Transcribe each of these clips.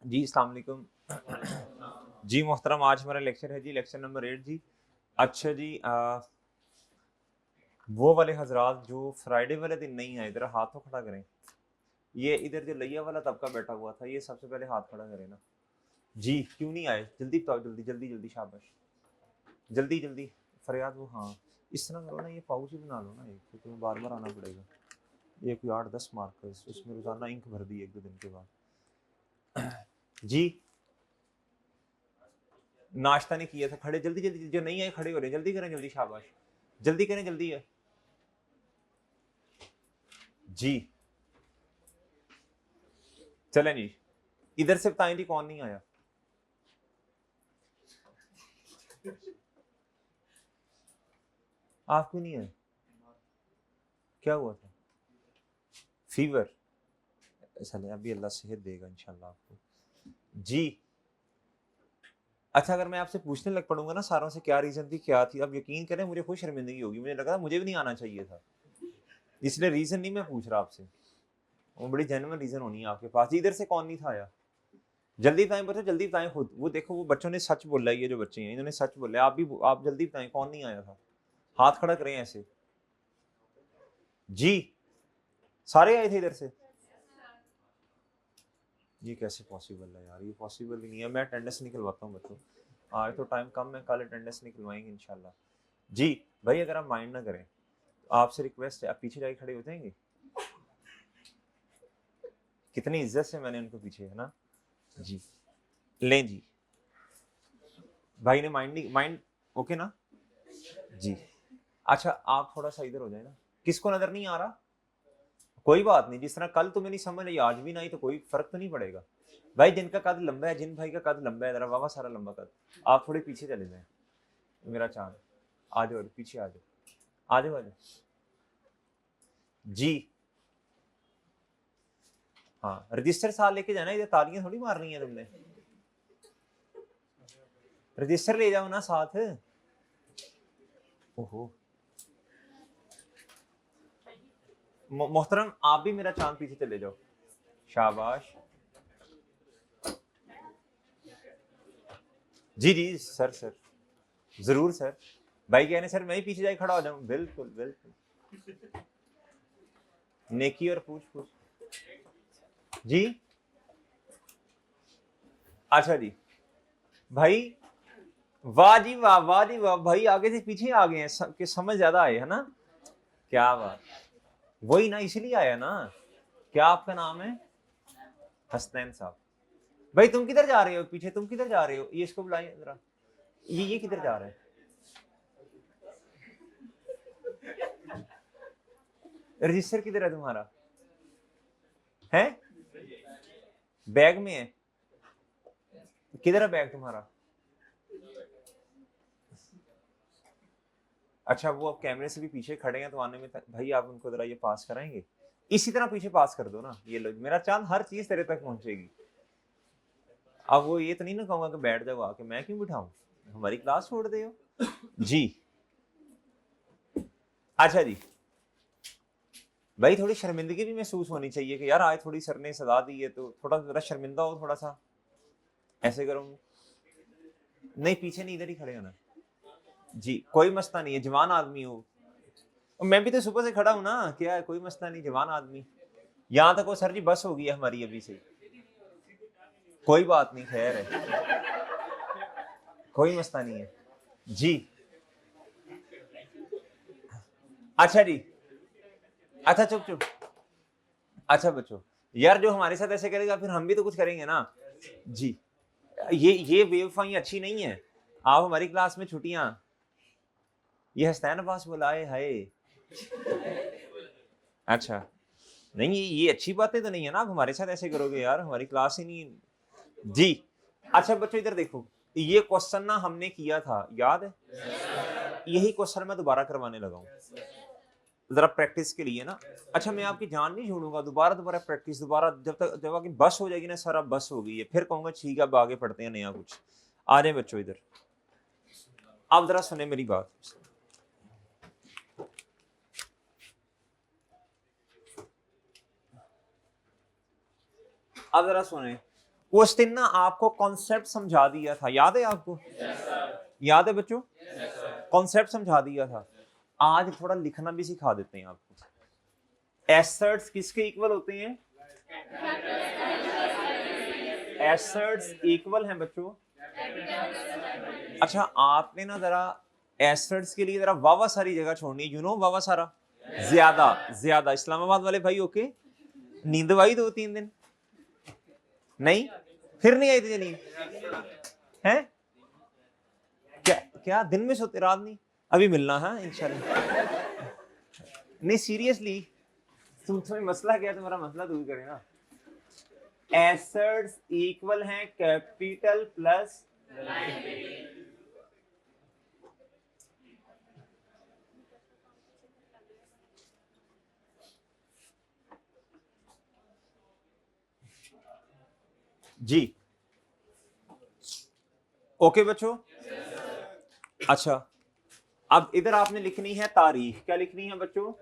जी अस्सलाम वालेकुम। जी मोहतरम, आज हमारा लेक्चर है जी, लेक्चर नंबर 8 जी। अच्छा जी, वो वाले हजरात जो फ्राइडे वाले दिन नहीं आए, इधर हाथ तो खड़ा करें। ये इधर जो लिया वाला तबका बैठा हुआ था, ये सबसे पहले हाथ खड़ा करें ना जी। क्यों नहीं आए? जल्दी बताओ, जल्दी जल्दी जल्दी, शाबाश, जल्दी जल्दी। फरियाद वो, हाँ इस तरह करो ना, ये पाउच ही बना लो ना एक, तो तुम्हें बार बार आना पड़ेगा। ये कोई 8-10 मार्कर्स, उसमें रोजाना इंक भर दी 1-2 दिन के बाद जी। नाश्ता नहीं किया था, खड़े जल्दी जल्दी, जो नहीं आए खड़े हो रहे, जल्दी करें, जल्दी, शाबाश, जल्दी करें, जल्दी है जी। चलें जी, इधर से बताएं जी कौन नहीं आया। आप क्यों नहीं आए? क्या हुआ था? फीवर? चले, अभी अल्लाह सेहत देगा इंशाल्लाह आपको जी। अच्छा, अगर मैं आपसे पूछने लग पड़ूंगा ना सारों से क्या रीजन थी, क्या थी, अब यकीन करें मुझे खुद शर्मिंदगी होगी। मुझे लगा मुझे भी नहीं आना चाहिए था, इसलिए रीजन नहीं मैं पूछ रहा आपसे। वो बड़ी जेन्युइन रीजन होनी है आपके पास। इधर से कौन नहीं था आया? जल्दी बताएं बच्चों, जल्दी बताएं खुद। वो देखो, वो बच्चों ने सच बोला है, ये जो बच्चे हैं इन्होंने सच बोला है। आप भी, आप जल्दी बताएं कौन नहीं आया था। हाथ खड़ा करें ऐसे जी। सारे आए थे इधर से? ये कैसे पॉसिबल है यार, ये पॉसिबल ही नहीं है। मैं अटेंडेंस निकलवाता हूँ बच्चों, आज तो टाइम कम है, कल अटेंडेंस निकलवाएंगे इंशाल्लाह जी। भाई अगर आप माइंड ना करें, आपसे रिक्वेस्ट है, आप पीछे जाके खड़े हो जाएंगे। कितनी इज्जत से मैंने उनको पीछे, है ना जी। लें जी, भाई ने माइंड नहीं, माइंड ओके ना जी। अच्छा, आप थोड़ा सा इधर हो जाए ना। किसको नजर नहीं आ रहा? कोई बात नहीं, जिस तरह कल तुम्हें नहीं समझ आई, आज भी नहीं, तो कोई फर्क तो नहीं पड़ेगा। भाई जिनका कद लंबा है, जिन भाई का कद लंबा है, जरा वावा सारा लंबा कद, आप थोड़े पीछे चले जाए। मेरा चांद, आ जाओ पीछे, आ जाओ, आ जाओ, आ जाओ जी। हाँ, रजिस्टर साथ लेके जाना, इधर तालियां थोड़ी मारनी है तुमने। रजिस्टर ले जाओ ना साथ। ओहो, मोहतरम आप भी मेरा चांद पीछे चले जाओ, शाबाश जी जी। सर सर, जरूर सर। भाई कह रहे सर मैं ही पीछे जाके खड़ा हो जाऊं, बिल्कुल बिल्कुल। नेकी और पूछ पूछ जी। अच्छा जी भाई, वाह जी वाह, वाह जी वाह, भाई आगे से पीछे आ गए हैं कि समझ ज्यादा आए, है ना? क्या बात, वही ना, इसलिए आया ना। क्या आपका नाम है? हसनैन साहब। भाई तुम किधर जा रहे हो पीछे, तुम किधर जा रहे हो? ये इसको बुलाइए जरा, ये किधर जा रहे हैं? रजिस्टर किधर है तुम्हारा? है बैग में है? किधर है बैग तुम्हारा? अच्छा, वो अब कैमरे से भी पीछे खड़े हैं, तो आने में भाई आप उनको जरा ये पास कराएंगे, इसी तरह पीछे पास कर दो ना। ये लो, मेरा चांद हर चीज तेरे तक पहुंचेगी। अब वो ये तो नहीं ना कहूंगा कि बैठ जाओ आके, मैं क्यों बिठाऊं, हमारी क्लास छोड़ दे हो जी। अच्छा जी भाई, थोड़ी शर्मिंदगी भी महसूस होनी चाहिए कि यार आज थोड़ी सर ने सजा दी है, तो थोड़ा जरा शर्मिंदा हो थोड़ा सा। ऐसे करो, नहीं पीछे नहीं, इधर ही खड़े होना जी। कोई मसला नहीं है, जवान आदमी हो। और मैं भी तो सुबह से खड़ा हूं ना, क्या है, कोई मसला नहीं, जवान आदमी। यहाँ तक वो सर जी बस हो गई है हमारी अभी से, कोई बात नहीं, खैर है, कोई मसला नहीं है जी। अच्छा जी, अच्छा चुप चुप। अच्छा बच्चों, यार जो हमारे साथ ऐसे करेगा फिर हम भी तो कुछ करेंगे ना जी। ये बेवफाई अच्छी नहीं है। आप हमारी क्लास में छुट्टियां, ये हसनैन अब्बास बुलाए हाय। अच्छा, नहीं ये अच्छी बातें तो नहीं है ना, आप हमारे साथ ऐसे करोगे यार, हमारी क्लास ही नहीं जी। अच्छा बच्चों इधर देखो, ये क्वेश्चन ना हमने किया था, याद है? यही क्वेश्चन मैं दोबारा करवाने लगा हूँ, जरा प्रैक्टिस के लिए ना। अच्छा, मैं आपकी जान नहीं छोड़ूंगा, दोबारा दोबारा प्रैक्टिस, दोबारा जब तक जब आपकी बस हो जाएगी ना, सारा बस हो गई है, फिर कहूंगा ठीक है अब आगे पढ़ते हैं नया कुछ। आ जाए बच्चों इधर, आप जरा सुने मेरी बात, आप जरा सुने। उस दिन ना आपको कॉन्सेप्ट समझा दिया था, याद है आपको? याद है बच्चों? कॉन्सेप्ट समझा दिया था। आज थोड़ा लिखना भी सिखा देते हैं आपको। एसेट्स किसके इक्वल होते हैं? एसेट्स इक्वल हैं बच्चों। अच्छा, आपने ना जरा एसेट्स के लिए जरा वावा सारी जगह छोड़नी है, यू नो वावा सारा, ज्यादा ज्यादा। इस्लामाबाद वाले भाई ओके, नींद आई 2-3 दिन नहीं, फिर नहीं आई थी नींद है? क्या क्या दिन में सोते, रात नहीं? अभी मिलना है इंशाल्लाह। नहीं सीरियसली, तुम्हें मसला क्या है, तुम्हारा मसला दूर करे ना। एसेट्स इक्वल हैं कैपिटल प्लस जी। ओके बच्चों, अच्छा अब इधर आपने लिखनी है तारीख। क्या लिखनी है बच्चों?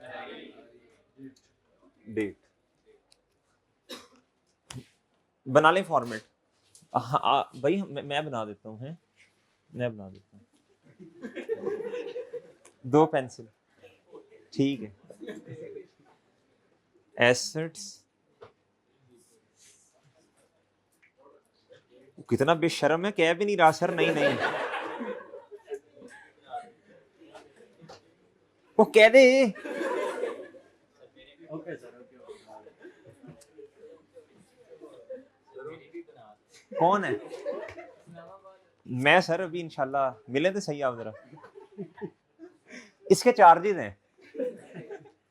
डेट। बना लें फॉर्मेट। भाई मैं बना देता हूँ, मैं बना देता हूँ। 2 पेंसिल ठीक है। एसेट्स, कितना बेशर्म है, कह भी नहीं रहा सर। नहीं नहीं, वो कह दे। कौन है? मैं सर, अभी इंशाल्लाह मिले तो सही आप जरा। इसके चार्जेस हैं,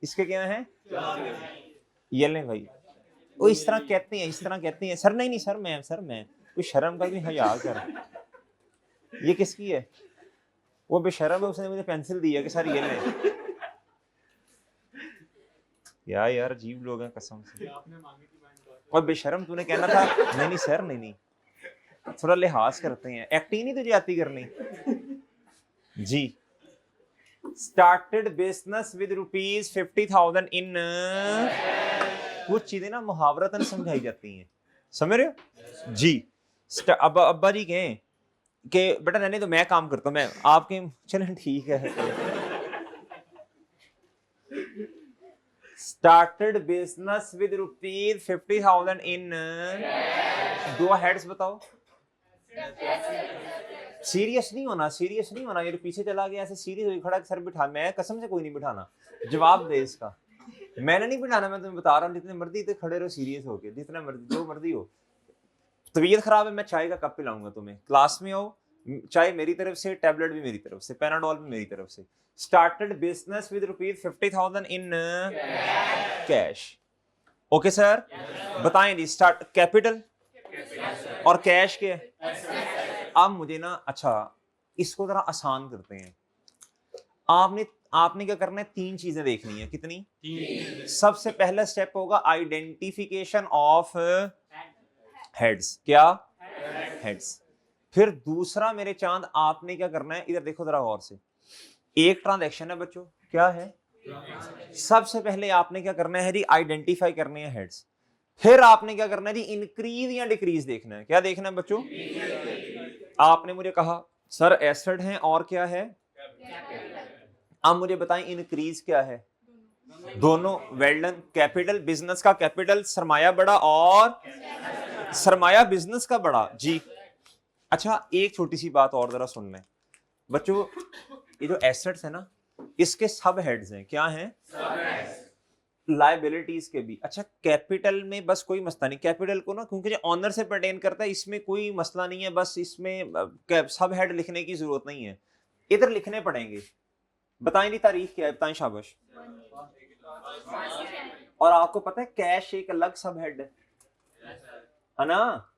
इसके क्या हैं? ये लें भाई। वो इस तरह कहते हैं, इस तरह कहते हैं सर। नहीं नहीं सर, मैं कोई शर्म का भी हया कर। ये किसकी है? वो बेशर्म है, उसने मुझे पेंसिल दी है कि सर ये लें। यार अजीब लोग हैं कसम से। और बेशर्म तूने कहना था। नहीं नहीं सर, नहीं नहीं, थोड़ा लिहाज करते हैं, एक्टिंग नहीं तुझे आती करनी जी। स्टार्टेड बिजनेस विद ₹50,000 इन, कुछ चीजें ना मुहावरतन समझाई जाती हैं, समझ रहे हो जी। अब अब्बा जी कहें कि बेटा रहने तो मैं काम करता हूं, मैं आपके, चलें ठीक है। Started business with ₹50,000 in, 2 heads बताओ। सीरियस नहीं होना, सीरियस नहीं होना। ये पीछे चला गया ऐसे सीरियस हो खड़ा, सर बिठा। मैं कसम से कोई नहीं बिठाना, जवाब दे इसका। मैंने नहीं बिठाना, मैं तुम्हें बता रहा हूँ। जितने मर्जी इतने खड़े रहो सीरियस होके, जितना मर्जी जो मर्जी हो। तबीयत खराब है, मैं चाय का कप पिलाऊंगा तुम्हें। क्लास में आओ, चाय मेरी तरफ से, टैबलेट भी मेरी तरफ से, पैनाडोल भी मेरी तरफ से। Started business with ₹50,000 in cash. Okay sir, बताएं जी। स्टार्ट कैपिटल और कैश के। अब मुझे ना, अच्छा इसको जरा आसान करते हैं। आपने क्या करना है, 3 चीजें देखनी है। कितनी? 3। सबसे पहला स्टेप होगा आइडेंटिफिकेशन ऑफ हेड्स। क्या? हेड्स। फिर दूसरा मेरे चांद, आपने क्या करना है, इधर देखो जरा गौर से। एक ट्रांजैक्शन है बच्चों, क्या है? सबसे पहले आपने क्या करना है जी, आइडेंटिफाई करने हैं हेड्स। फिर आपने क्या करना है जी, इंक्रीज या डिक्रीज देखना है। क्या देखना है बच्चों? आपने मुझे कहा सर एसेट है और क्या है? अब मुझे बताएं इंक्रीज क्या है? दोनों। Well done. कैपिटल, बिजनेस का कैपिटल, सरमाया बड़ा और सरमाया बिजनेस का बड़ा जी। अच्छा एक छोटी सी बात और जरा सुन लें बच्चों, ये जो एसेट्स है ना, इसके सब हेड्स हैं। क्या हैं? लायबिलिटीज के भी। अच्छा कैपिटल में बस कोई मसला नहीं, कैपिटल को ना क्योंकि ऑनर से पर्टेन करता है, इसमें कोई मसला नहीं है। बस इसमें सब हेड लिखने की जरूरत नहीं है, इधर लिखने पड़ेंगे। बताएं जी तारीख क्या है, बताएं शाबाश। और आपको पता है कैश एक अलग सब हेड है ना?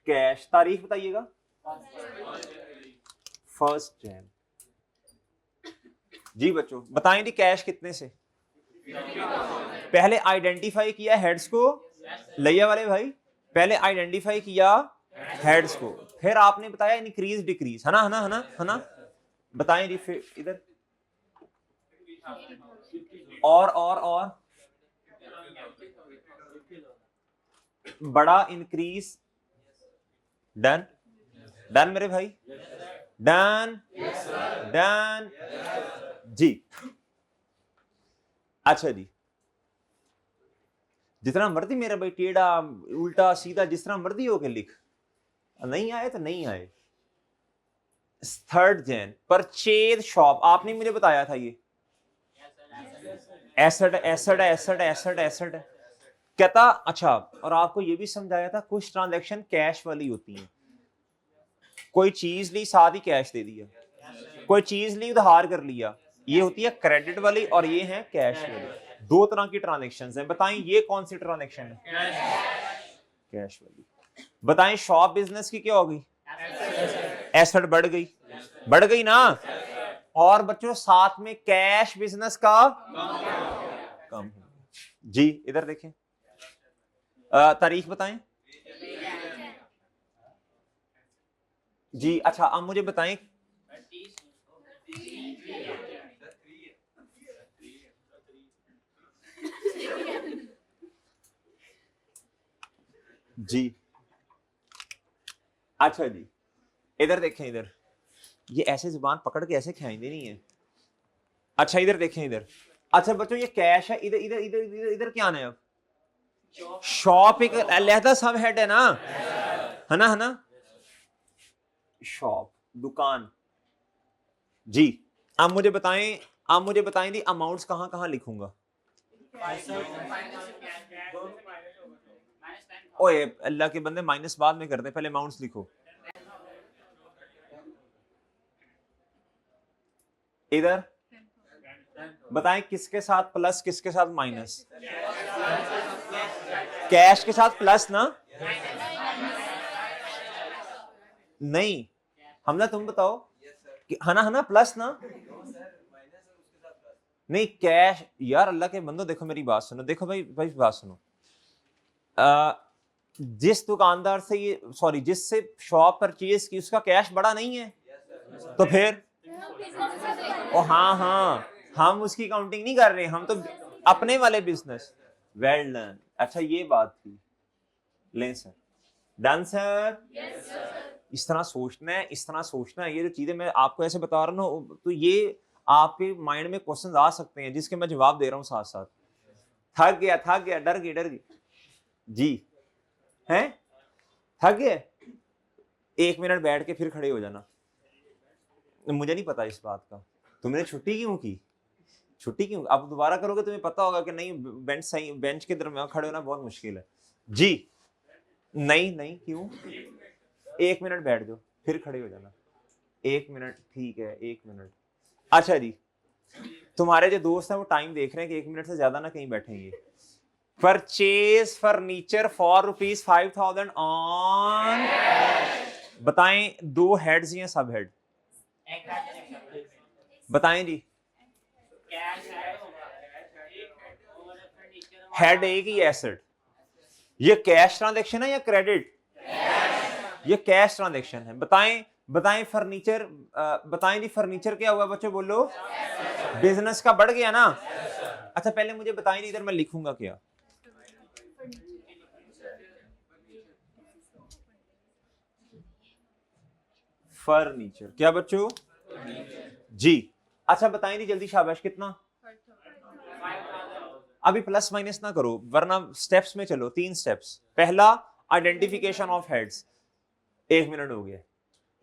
कैश, तारीख बताइएगा। 1 जनवरी जी। बच्चों बताएं जी कैश कितने से? पहले आइडेंटिफाई किया हेड्स को, लैया वाले भाई, पहले आइडेंटिफाई किया हेड्स को, फिर आपने बताया इंक्रीज डिक्रीज, है ना, है ना, है ना, है ना? बताएं जी फिर इधर। और बड़ा इंक्रीज, डन डन मेरे भाई, डन डन जी। अच्छा जी, जितना मर्जी मेरा भाई टेढ़ा उल्टा सीधा जिस तरह मर्जी हो के लिख, नहीं आए तो नहीं आए। 3 जैन परचेज शॉप, आपने मुझे बताया था ये asset asset asset asset asset कहता। अच्छा, और आपको ये भी समझाया था कुछ ट्रांजैक्शन कैश वाली होती हैं, कोई चीज ली साथ ही कैश दे दिया, कोई चीज ली उधार कर लिया, ये होती है क्रेडिट वाली और ये है कैश वाली। 2 तरह की ट्रांजैक्शंस हैं, बताएं ये कौन सी ट्रांजैक्शन है? कैश वाली। बताएं शॉप बिजनेस की क्या होगी? एसेट बढ़ गई, बढ़ गई ना। और बच्चों साथ में कैश बिजनेस का कम जी। इधर देखें, तारीख बताएं जी। अच्छा अब मुझे बताएं जी। अच्छा जी, इधर देखें, इधर ये ऐसे जुबान पकड़ के ऐसे खिलाएंगे नहीं है। अच्छा इधर देखें, इधर। अच्छा बच्चों ये कैश है, इधर इधर इधर इधर इधर क्या आना है? अब शॉप एक अलहदा सब हेड है ना, है ना, है ना। शॉप दुकान जी। अब मुझे बताएं, आप मुझे बताएं दी अमाउंट्स कहां कहां लिखूंगा? ओए अल्लाह के बंदे, माइनस बाद में करते, पहले अमाउंट्स लिखो। इधर बताएं किसके साथ प्लस किसके साथ माइनस? कैश के साथ प्लस ना, नहीं हमने, तुम बताओ है ना प्लस ना, नहीं कैश। यार अल्लाह के बंदो देखो मेरी बात सुनो, देखो भाई भाई बात सुनो। जिस दुकानदार से ये सॉरी जिससे शॉप परचेज की उसका कैश बड़ा नहीं है, तो फिर ओ हाँ हाँ, हम उसकी काउंटिंग नहीं कर रहे, हम तो अपने वाले बिजनेस। Well done. अच्छा ये बात थी, ले सर, डन सर। इस तरह सोचना है, इस तरह सोचना है। ये जो चीजें मैं आपको ऐसे बता रहा हूँ तो ये आपके माइंड में क्वेश्चन आ सकते हैं जिसके मैं जवाब दे रहा हूँ साथ साथ। थक गया, डर गई जी, हैं थक गए। 1 मिनट बैठ के फिर खड़े हो जाना। मुझे नहीं पता इस बात का, तुमने छुट्टी क्यों की? छुट्टी क्यों? अब दोबारा करोगे तुम्हें पता होगा कि नहीं, बेंच सही, बेंच के दरमियान खड़े होना बहुत मुश्किल है जी। नहीं नहीं क्यों? 1 मिनट बैठ जाओ फिर खड़े हो जाना। 1 मिनट ठीक है, 1 मिनट। अच्छा जी, तुम्हारे जो दोस्त हैं वो टाइम देख रहे हैं कि 1 मिनट से ज्यादा ना कहीं बैठेंगे। परचेज फर्नीचर फॉर ₹5,000 ऑन, बताएं 2 हेड्स या सब हेड? बताएं जी। हेड एक ही एसेट। ये कैश ट्रांजैक्शन है या क्रेडिट? ये कैश ट्रांजैक्शन है। बताएं फर्नीचर, बताएं जी फर्नीचर क्या हुआ बच्चों, बोलो। बिजनेस का बढ़ गया ना। अच्छा पहले मुझे बताएं इधर मैं लिखूंगा क्या? फर्नीचर क्या बच्चों जी। अच्छा बताएं जी जल्दी, शाबाश, कितना? अभी प्लस माइनस ना करो वरना स्टेप्स में चलो, 3 स्टेप्स। पहला आइडेंटिफिकेशन ऑफ हेड्स, 1 मिनट हो गया।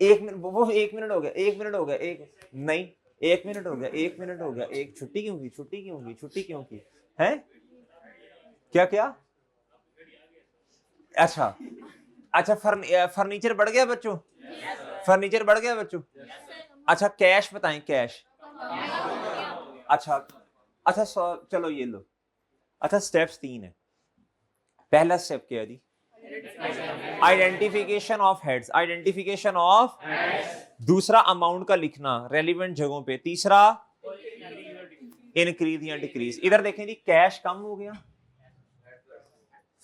1 मिनट वो 1 मिनट हो गया, 1 मिनट हो गया, एक नहीं 1 मिनट हो गया, 1 मिनट हो गया। एक छुट्टी क्यों की? छुट्टी क्यों की? छुट्टी क्यों की है? क्या क्या? अच्छा अच्छा, फर्नीचर बढ़ गया बच्चों, फर्नीचर बढ़ गया बच्चों। अच्छा कैश बताएं, कैश। अच्छा अच्छा चलो ये लो। अच्छा स्टेप्स 3 है। पहला स्टेप क्या है जी? Identification of heads, identification of. दूसरा अमाउंट का लिखना रेलिवेंट जगहों पे। तीसरा इंक्रीज या डिक्रीज। इधर देखें जी, कैश कम हो गया,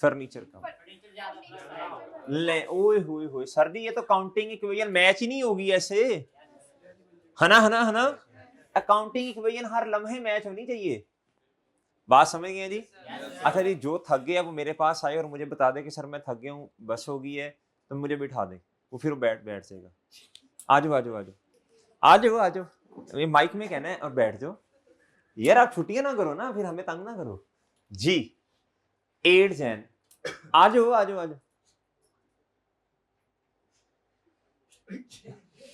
फर्नीचर कम। ले ओए होए होए सर जी, ये तो काउंटिंग इक्वेशन मैच ही नहीं होगी ऐसे, है ना, है ना, है ना। अकाउंटिंग इक्वेशन हर लम्हे मैच होनी चाहिए। बात समझ गए जी? अच्छा जी, जो थक गया वो मेरे पास आए और मुझे बता दे कि सर मैं थक गया हूँ, बस हो गई है, तो मुझे बिठा दे, वो फिर बैठ जाएगा। आ जाओ आ जाओ आ जाओ आ जाओ आ जाओ, ये माइक में कहना है और बैठ जाओ। यार आप छुट्टियां ना करो ना, फिर हमें तंग ना करो जी। 8 जैन, आ जाओ आ जाओ आ जाओ।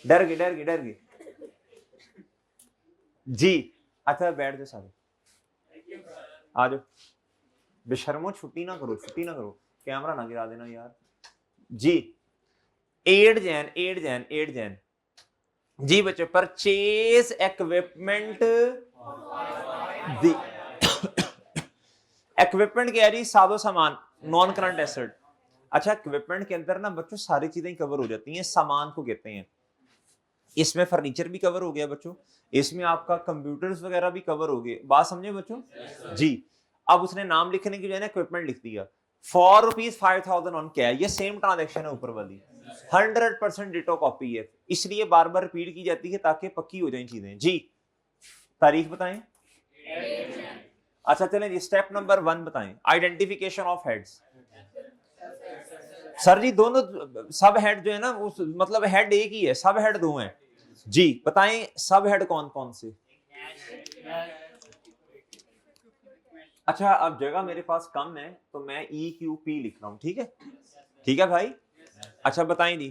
डर गई जी। अच्छा बैठ जाओ सारे, आ जाओ। बेशर्मो छुट्टी ना करो, कैमरा ना गिरा देना यार जी। 8 जैन जी बच्चों। परचेज इक्विपमेंट, इक्विपमेंट क्या है जी? सादो सामान, नॉन करंट एसेट। अच्छा इक्विपमेंट के अंदर ना बच्चों सारी चीजें कवर हो जाती हैं, सामान को कहते हैं। इसमें फर्नीचर भी कवर हो गया बच्चों, इसमें आपका कंप्यूटर्स वगैरह भी कवर हो गए। बात समझे बच्चों जी। अब उसने नाम लिखने की बजाय इक्विपमेंट लिख दिया। ₹4,5,000 ऑन क्या है? ये सेम ट्रांजैक्शन है ऊपर वाली, 100% डिटो कॉपी है, इसलिए बार बार रिपीट की जाती है ताकि पक्की हो जाए चीजें जी। तारीख बताएं। अच्छा चलें जी, स्टेप नंबर 1 बताएं, आइडेंटिफिकेशन ऑफ हेड्स। सर जी दोनों सब हेड जो है ना, उस मतलब हेड एक ही है, सब हेड दो हैं जी। बताएं सब हेड कौन कौन से? अच्छा अब जगह मेरे पास कम है तो मैं EQP लिख रहा हूं, ठीक है भाई। अच्छा बताएं जी,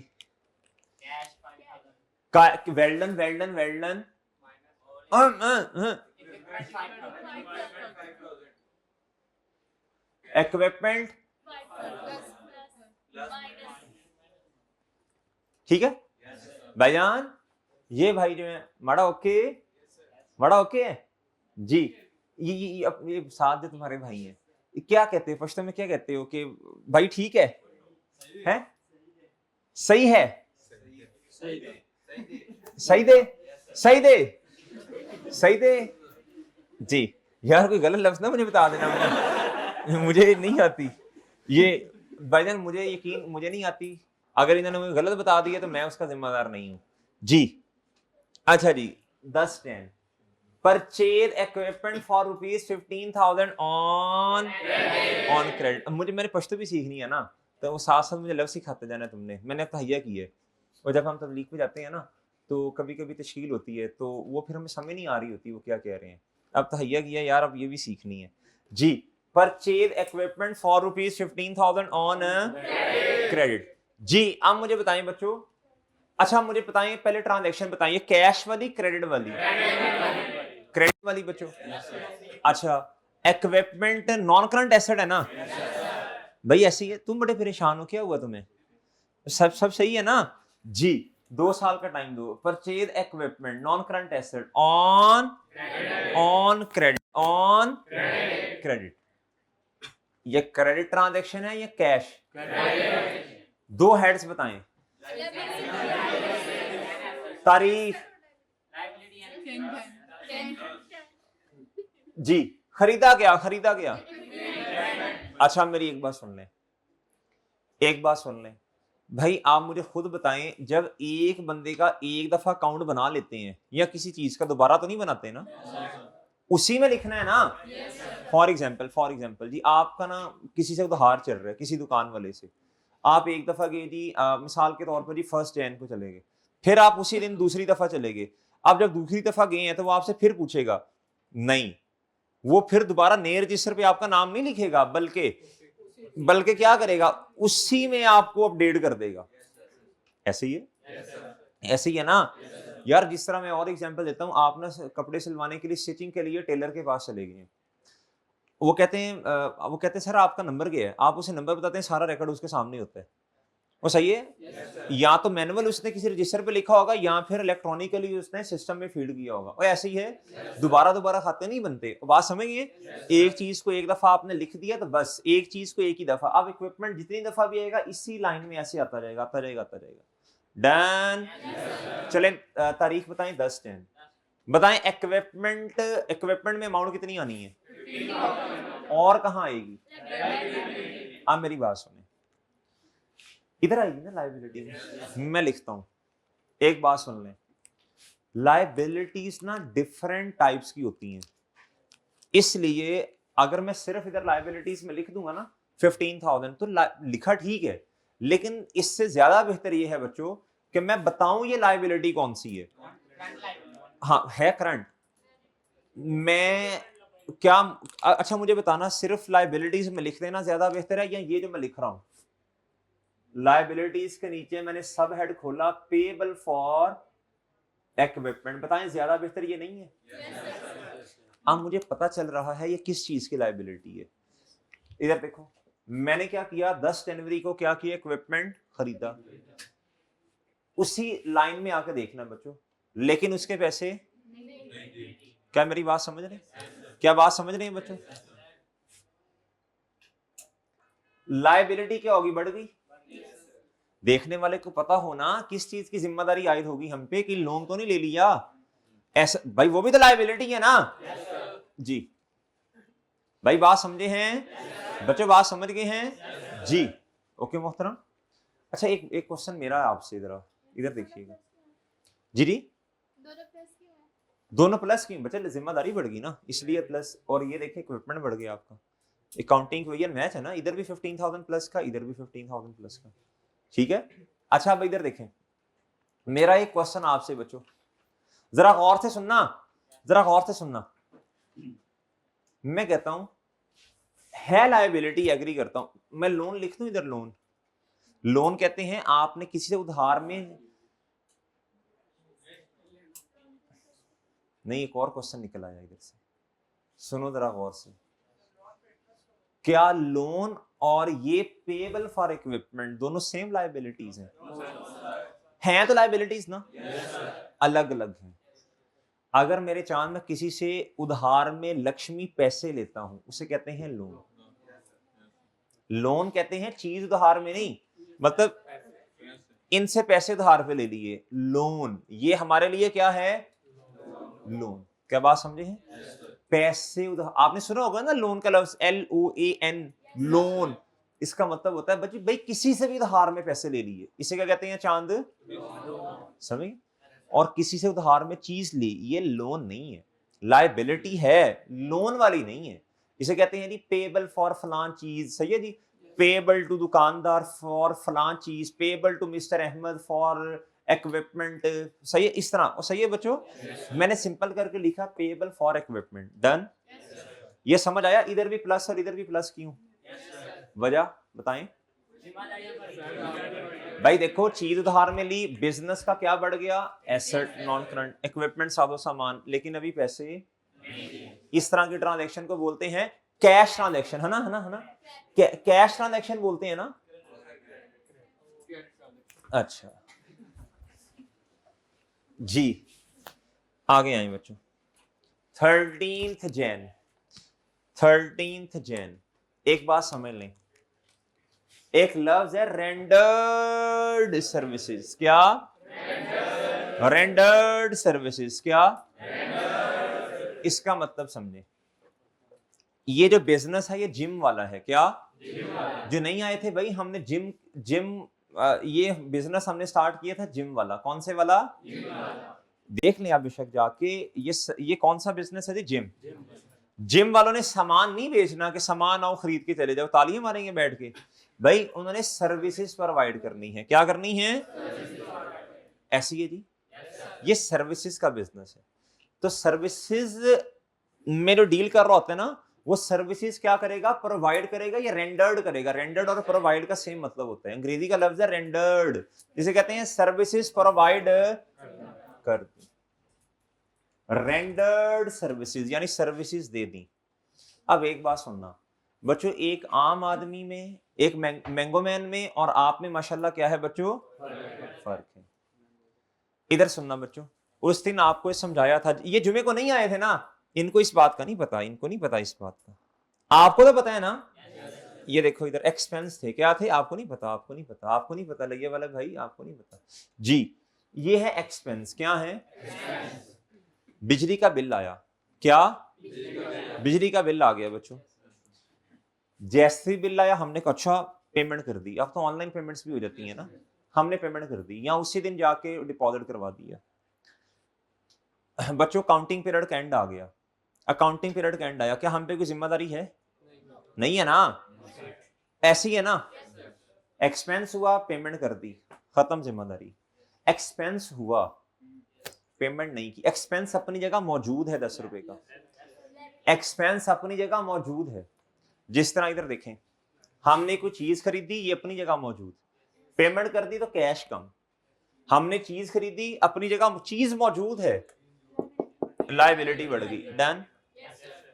वेल्डन इक्विपमेंट, ठीक है भाईजान। ये भाई जो है माड़ा ओके है जी। ये साथ जो तुम्हारे भाई हैं, क्या कहते हैं पश्तो में, क्या कहते हो कि भाई ठीक है सही है, सही दे जी। यार कोई गलत लफ्ज ना मुझे बता देना, मुझे नहीं आती ये भाईजान, मुझे यकीन मुझे नहीं आती। अगर इन्होंने मुझे गलत बता दिया तो मैं उसका जिम्मेदार नहीं हूं जी। अच्छा जी 10 purchase equipment for ₹15,000 on credit. मुझे मैंने पश्तो भी सीखनी है ना, तो वो साथ साथ मुझे लफ्ज सिखाते जाना तुमने, मैंने तहैया की है। और जब हम तबलीग पे जाते हैं ना तो कभी कभी तशकील होती है तो वो फिर हमें समझ नहीं आ रही होती वो क्या कह रहे हैं। अब तहैया किया यार, अब ये भी सीखनी है जी। Purchase equipment for ₹15,000 on credit जी। अब मुझे बताएं बच्चों, अच्छा मुझे बताएं पहले ट्रांजैक्शन बताइए, कैश वाली क्रेडिट वाली? क्रेडिट वाली बच्चों। अच्छा इक्विपमेंट नॉन करंट एसेट है ना भाई? ऐसी है, तुम बड़े परेशान हो, क्या हुआ तुम्हें? सब सही है ना जी। 2 साल का टाइम दो। Purchase equipment non current asset on credit. ये क्रेडिट ट्रांजैक्शन है, ये कैश? दो हेड्स बताएं, तारीख जी। खरीदा क्या? अच्छा मेरी एक बात सुन लें भाई, आप मुझे खुद बताएं, जब एक बंदे का एक दफा अकाउंट बना लेते हैं या किसी चीज का दोबारा तो नहीं बनाते ना, उसी में लिखना है ना। फॉर एग्जाम्पल जी, आपका ना किसी से उधार चल रहा है, किसी दुकान वाले से, आप एक दफा गए जी, मिसाल के तौर पर जी 1 जनवरी को चले गए, फिर आप उसी दिन दूसरी दफा चले गए। अब जब दूसरी दफा गए हैं तो वो आपसे फिर पूछेगा, नहीं वो फिर दोबारा नए रजिस्टर पे आपका नाम नहीं लिखेगा, बल्कि क्या करेगा, उसी में आपको अपडेट कर देगा। ऐसे ही है ना यार। जिस तरह मैं और एग्जांपल देता हूं, आप ना कपड़े सिलवाने के लिए, स्टिचिंग के लिए टेलर के पास चले गए, वो कहते हैं सर आपका नंबर क्या है, आप उसे नंबर बताते हैं, सारा रिकॉर्ड उसके सामने होता है। वो सही है या तो मैनुअल उसने किसी रजिस्टर पे लिखा होगा या फिर इलेक्ट्रॉनिकली उसने सिस्टम में फीड किया होगा। और ऐसे ही है, दोबारा खाते नहीं बनते। बात समझिए, एक चीज को एक दफा आपने लिख दिया तो बस एक चीज को एक ही दफा। अब इक्विपमेंट जितनी दफा भी आएगा इसी लाइन में ऐसे आता जाएगा। डन। चलें तारीख बताएं, 10/10 बताएं। इक्विपमेंट में अमाउंट कितनी आनी है और कहां आएगी? अब मेरी बात सुने, इधर आएगी ना लायबिलिटी, मैं लिखता हूं, एक बात सुन लें। लायबिलिटीज ना डिफरेंट टाइप्स की होती हैं, इसलिए अगर मैं सिर्फ इधर लाइबिलिटीज में लिख दूंगा ना 15,000 तो लिखा ठीक है, लेकिन इससे ज्यादा बेहतर ये है बच्चों कि मैं बताऊं ये लाइबिलिटी कौन सी है। हाँ है करंट। मैं क्या अच्छा मुझे बताना, सिर्फ लाइबिलिटीज में लिख देना ज्यादा बेहतर है या ये जो मैं लिख रहा हूं, लाइबिलिटीज के नीचे मैंने सब हेड खोला पेबल फॉर इक्विपमेंट, बताएं ज्यादा बेहतर ये नहीं है? अब मुझे पता चल रहा है ये किस चीज की लाइबिलिटी है। इधर देखो मैंने क्या किया, 10 जनवरी को क्या किया, इक्विपमेंट खरीदा, उसी लाइन में आके देखना बच्चों, लेकिन उसके पैसे क्या मेरी बात समझ रहे हैं? क्या बात समझ रहे हैं बच्चों? लायबिलिटी क्या होगी, बढ़ गई। देखने वाले को पता होना किस चीज की जिम्मेदारी आयद होगी हम पे, कि लोन तो नहीं ले लिया ऐसा, भाई वो भी तो लायबिलिटी है ना। जी भाई बात समझे हैं बच्चों, बात समझ गए हैं जी? ओके मोहतरम। अच्छा एक क्वेश्चन मेरा है आपसे, इधर देखिएगा जी। जी दोनों प्लस क्यों बच्चे? जिम्मेदारी बढ़ गई ना इसलिए प्लस, और ये देखिए इक्विपमेंट बढ़ गया आपका। अकाउंटिंग इक्वेशन मैच है ना, इधर भी 15,000 प्लस का, इधर भी 15,000 प्लस का, ठीक है। अच्छा अब इधर देखें, मेरा एक क्वेश्चन आपसे बच्चों, जरा गौर से सुनना, जरा गौर से सुनना। मैं कहता हूं है लायबिलिटी, एग्री करता हूं, मैं लोन लिख दूं इधर, लोन, लोन कहते हैं आपने किसी से उधार में, नहीं एक और क्वेश्चन निकल आया इधर से, सुनो जरा गौर से। क्या लोन और ये पेबल फॉर इक्विपमेंट दोनों सेम लायबिलिटीज हैं तो लायबिलिटीज ना, अलग अलग हैं। अगर मेरे चांद में किसी से उधार में लक्ष्मी पैसे लेता हूं, उसे कहते हैं लोन। लोन कहते हैं चीज उधार में नहीं, मतलब इनसे पैसे उधार पे ले लिए, लोन ये हमारे लिए क्या है, लोन। क्या बात समझे हैं? पैसे उधार, आपने सुना होगा ना लोन का लफ्ज, LOAN, लोन। इसका मतलब होता है बच्चे भाई किसी से भी उधार में पैसे ले लिए, इसे क्या कहते हैं चांद, समझ। और किसी से उधार में चीज ली, ये लोन नहीं है, लायबिलिटी है, लोन वाली नहीं है। इसे कहते हैं जी पेबल फॉर फलान चीज, सही है जी, पेबल टू दुकानदार फॉर फलान चीज, payable to mister Ahmed for equipment, सही है इस तरह, और सही है बच्चों। मैंने सिंपल करके लिखा पेबल फॉर इक्विपमेंट, डन। ये समझ आया? इधर भी प्लस और इधर भी प्लस क्यों, वजह बताएं भाई। देखो चीज उधार में ली, बिजनेस का क्या बढ़ गया, एसेट नॉन करंट, इक्विपमेंट सादो सामान, लेकिन अभी पैसे। इस तरह की ट्रांजैक्शन को बोलते हैं कैश ट्रांजैक्शन, है ना, है ना, है ना, कैश ट्रांजैक्शन बोलते हैं ना। अच्छा जी आगे आए बच्चों। 13th जैन, एक बात समझ लें, एक लफ्ज है रेंडर्ड सर्विसेज, क्या, रेंडर्ड सर्विसेज, क्या, इसका मतलब समझे, ये जो बिजनेस है ये जिम वाला है, क्या, जो नहीं आए थे भाई, हमने जिम ये बिजनेस हमने स्टार्ट किया था जिम वाला, कौन से वाला, देख लें आप बेशक जाके, ये कौन सा बिजनेस है, जिम। जिम वालों ने सामान नहीं बेचना कि सामान आओ खरीद के चले जाओ, तालियां मारेंगे बैठ के, भाई उन्होंने सर्विसेज प्रोवाइड करनी है, क्या करनी है, ऐसी है जी, ये सर्विसेज का बिजनेस है। तो सर्विसेज में जो डील कर रहा होता है ना, वो सर्विसेज क्या करेगा, प्रोवाइड करेगा या रेंडर्ड करेगा। रेंडर्ड और प्रोवाइड का सेम मतलब होता है, अंग्रेजी का लफ्ज है रेंडर्ड, जिसे कहते हैं सर्विसेज प्रोवाइड कर दी, रेंडर्ड सर्विसेज यानी सर्विसेज दे दी। अब एक बात सुनना बच्चों, एक आम आदमी में, एक मैंगो मैन में और आप में माशाल्लाह क्या है बच्चों, फर्क है। इधर सुनना बच्चों, उस दिन आपको समझाया था, ये जुमे को नहीं आए थे ना, इनको इस बात का नहीं पता, इनको नहीं पता इस बात का, आपको तो पता है ना। ये देखो इधर एक्सपेंस थे, क्या थे, आपको नहीं पता, आपको नहीं पता, आपको नहीं पता, लगे वाला भाई आपको नहीं पता जी। ये है एक्सपेंस, क्या है, बिजली का बिल आया, क्या, बिजली का बिल आ गया बच्चों। जैसे ही बिल आया हमने कहा अच्छा पेमेंट कर दी, अब तो ऑनलाइन पेमेंट्स भी हो जाती है ना, हमने पेमेंट कर दी या उसी दिन जाके डिपॉजिट करवा दिया। बच्चों काउंटिंग पीरियड का एंड आ गया, अकाउंटिंग पीरियड का एंड आया, क्या हम पे कोई जिम्मेदारी है? नहीं है ना, ऐसी है ना। एक्सपेंस हुआ, पेमेंट कर दी, खत्म जिम्मेदारी। एक्सपेंस हुआ, पेमेंट नहीं की, एक्सपेंस अपनी जगह मौजूद है 10 रुपए का, एक्सपेंस अपनी जगह मौजूद है। जिस तरह इधर देखें, हमने कोई चीज खरीदी, ये अपनी जगह मौजूद, पेमेंट कर दी तो कैश कम, हमने चीज खरीदी, अपनी जगह चीज मौजूद है, लायबिलिटी बढ़ गई, डन।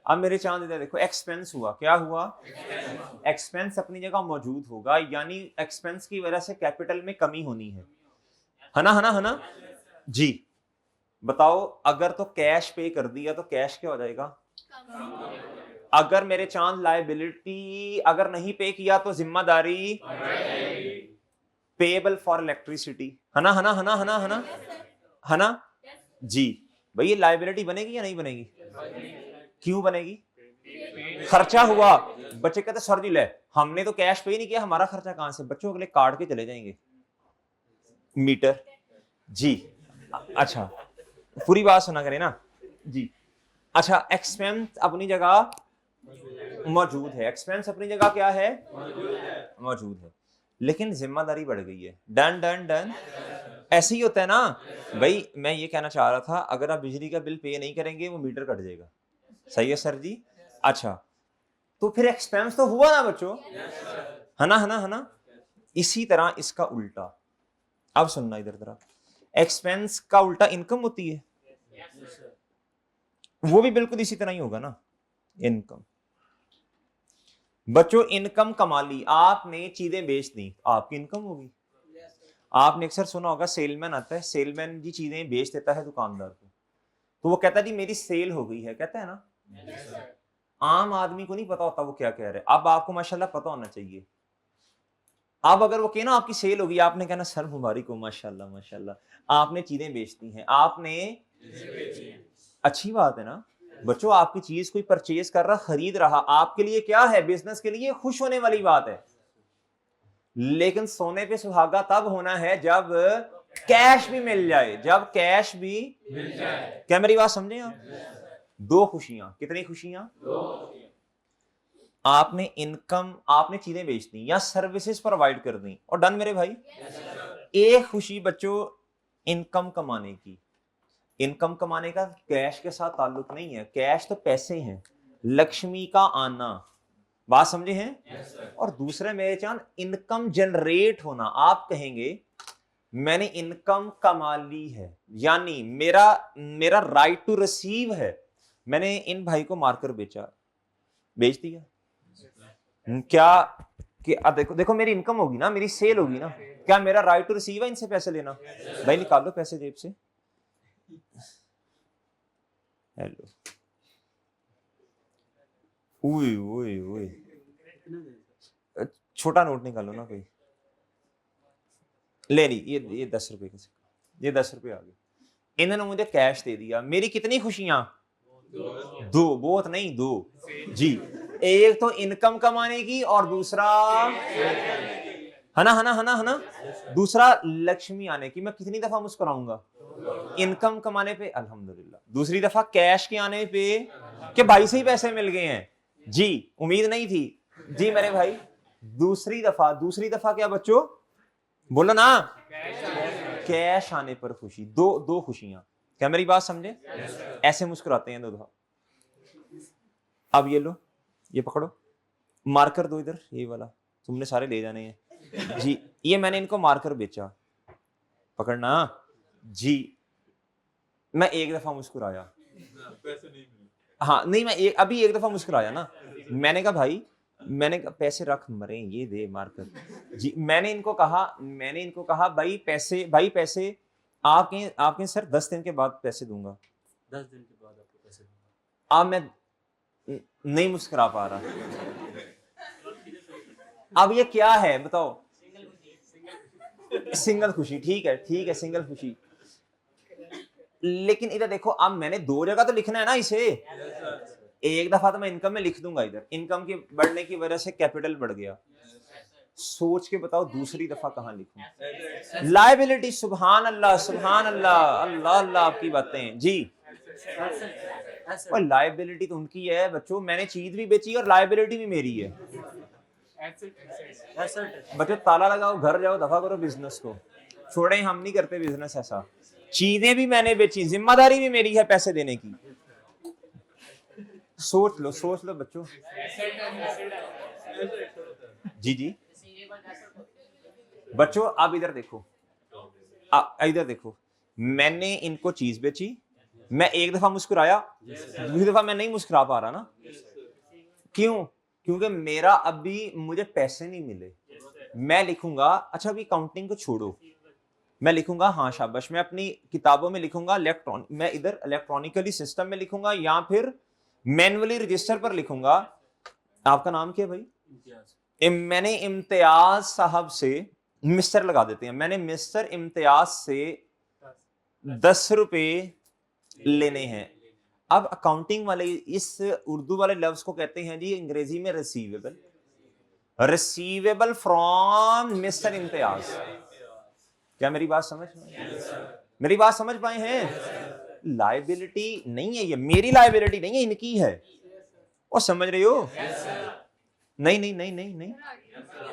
अब मेरे चांद इधर देखो, एक्सपेंस हुआ, क्या हुआ? एक्सपेंस अपनी जगह मौजूद होगा, यानी एक्सपेंस की वजह से कैपिटल में कमी होनी है ना, है ना, है ना जी। बताओ, अगर तो कैश पे कर दिया तो कैश क्या हो जाएगा? अगर मेरे चांद लायबिलिटी अगर नहीं पे किया तो जिम्मेदारी पेएबल फॉर इलेक्ट्रिसिटी, है ना, है ना, है ना, है ना, है ना, है ना जी। भाई ये लायबिलिटी बनेगी या नहीं बनेगी? क्यों बनेगी? खर्चा हुआ, बच्चे कहते सर जी ले हमने तो कैश पे ही नहीं किया, हमारा खर्चा कहां से? बच्चों अगले काट के चले जाएंगे मीटर जी। अच्छा, पूरी बात सुना करें ना जी। अच्छा, एक्सपेंस अपनी जगह मौजूद है, एक्सपेंस अपनी जगह क्या है? मौजूद है, लेकिन जिम्मेदारी बढ़ गई है, डन डन डन। ऐसे ही होता है ना भाई। मैं ये कहना चाह रहा था, अगर आप बिजली का बिल पे नहीं करेंगे वो मीटर कट जाएगा, सही है सर जी। अच्छा, तो फिर एक्सपेंस तो हुआ ना बच्चों, है ना, है ना, है ना। इसी तरह इसका उल्टा, अब सुनना इधर जरा, एक्सपेंस का उल्टा इनकम होती है, वो भी बिल्कुल इसी तरह ही होगा ना, इनकम। बच्चों इनकम कमा ली, आपने चीजें बेच दी, आपकी इनकम होगी। आपने अक्सर सुना होगा, सेलमैन आता है, सेलमैन जी चीजें बेच देता है दुकानदार को, तो वो कहता है जी मेरी सेल हो गई है, कहता है ना। आम आदमी को नहीं पता होता वो क्या कह रहे हैं, अब आपको माशाल्लाह पता होना चाहिए। अब अगर वो कहे ना आपकी सेल होगी, आपने कहना सर मुबारक हो, माशाल्लाह माशाल्लाह, आपने चीजें बेचती हैं, आपने अच्छी बात है ना। बच्चों आपकी चीज कोई परचेज कर रहा, खरीद रहा, आपके लिए क्या है? बिजनेस के लिए खुश होने वाली बात है। लेकिन सोने पे सुहागा तब होना है जब कैश भी मिल जाए, जब कैश भी मिल जाए। क्या मेरी बात समझे आप? दो खुशियां, कितनी खुशियां? आपने इनकम, आपने चीजें बेच दी या सर्विसेज प्रोवाइड कर दी और डन मेरे भाई। एक खुशी बच्चों इनकम कमाने की, इनकम कमाने का कैश के साथ ताल्लुक नहीं है, कैश तो पैसे हैं, लक्ष्मी का आना, बात समझे हैं। और दूसरे मेरे चांद इनकम जनरेट होना, आप कहेंगे मैंने इनकम कमा ली है, यानी मेरा मेरा राइट टू रिसीव है। मैंने इन भाई को मारकर बेच दिया, क्या कि देखो देखो मेरी इनकम होगी ना, मेरी सेल होगी ना, क्या मेरा राइट टू रिसीव है इनसे पैसे लेना? भाई निकालो पैसे जेब से। हेलो, ओए ओए ओए, छोटा नोट निकालो ना कोई। ले ली, ये 10 रुपए का सिक्का, ये 10 रुपए आ गए। इन्होंने मुझे कैश दे दिया, मेरी कितनी खुशियां? दो, बहुत नहीं दो जी। एक तो इनकम कमाने की और दूसरा है ना, है ना, है ना, है ना, दूसरा लक्ष्मी आने की। मैं कितनी दफा मुस्कुराऊंगा? इनकम कमाने पे अल्हम्दुलिल्लाह, दूसरी दफा कैश के आने पे कि भाई से ही पैसे मिल गए हैं जी, उम्मीद नहीं थी जी मेरे भाई। दूसरी दफा क्या बच्चों? बोलो ना, कैश आने पर खुशी। दो दो खुशियां, क्या मेरी बात समझे? ऐसे मुस्कुराते हैं दो दफा। अब ये लो, ये पकड़ो, मार्कर दो इधर, ये वाला तुमने सारे ले जाने हैं जी। ये मैंने इनको मार्कर बेचा, पकड़ना जी। मैं एक दफा मुस्कुराया, हाँ नहीं, मैं अभी एक दफा मुस्कुराया ना। मैंने कहा भाई, मैंने कहा पैसे रख मरे, ये दे मारकर जी। मैंने इनको कहा भाई पैसे, भाई पैसे आपके आपके सर 10 दिन के बाद पैसे दूंगा, 10 दिन के बाद आपको पैसे दूंगा। अब मैं नहीं मुस्कुरा पा रहा। अब ये क्या है बताओ? सिंगल खुशी, ठीक है सिंगल खुशी। लेकिन इधर देखो, अब मैंने दो जगह तो लिखना है ना इसे। एक दफा तो मैं इनकम में लिख दूंगा, इधर इनकम के बढ़ने की वजह से कैपिटल बढ़ गया। सोच के बताओ दूसरी दफा कहां लिखूं? लायबिलिटी, सुभान अल्लाह सुभान अल्लाह, अल्लाह अल्लाह आपकी बातें जी। और लायबिलिटी तो उनकी है बच्चों, मैंने चीज भी बेची और लायबिलिटी भी मेरी है। बच्चों ताला लगाओ, घर जाओ, दफा करो बिजनेस को, छोड़े, हम नहीं करते बिजनेस ऐसा। चीजें भी मैंने बेची, जिम्मेदारी भी मेरी है पैसे देने की। सोच लो बच्चों। जी जी बच्चों, आप इधर देखो, इधर देखो, मैंने इनको चीज बेची, मैं एक दफा मुस्कुराया, दूसरी दफा मैं नहीं मुस्कुरा पा रहा ना। क्यों? क्योंकि मेरा अभी मुझे पैसे नहीं मिले। मैं लिखूंगा, अच्छा अभी काउंटिंग को छोड़ो, मैं लिखूंगा, हाँ शाबाश, मैं अपनी किताबों में लिखूंगा मैं इधर इलेक्ट्रॉनिकली सिस्टम में लिखूंगा या फिर मैनुअली रजिस्टर पर लिखूंगा। आपका नाम क्या है भाई? मैंने इम्तियाज साहब से, मिस्टर लगा देते हैं, मैंने मिस्टर इम्तियाज से 10 रुपए लेने हैं। अब अकाउंटिंग वाले इस उर्दू वाले लफ्ज को कहते हैं जी अंग्रेजी में receivable, receivable from mister Imtiaz. क्या मेरी बात मेरी बात समझ पाए हैं? लायबिलिटी नहीं है ये, मेरी लायबिलिटी नहीं है, इनकी है। और समझ रहे हो? नहीं नहीं नहीं नहीं नहीं।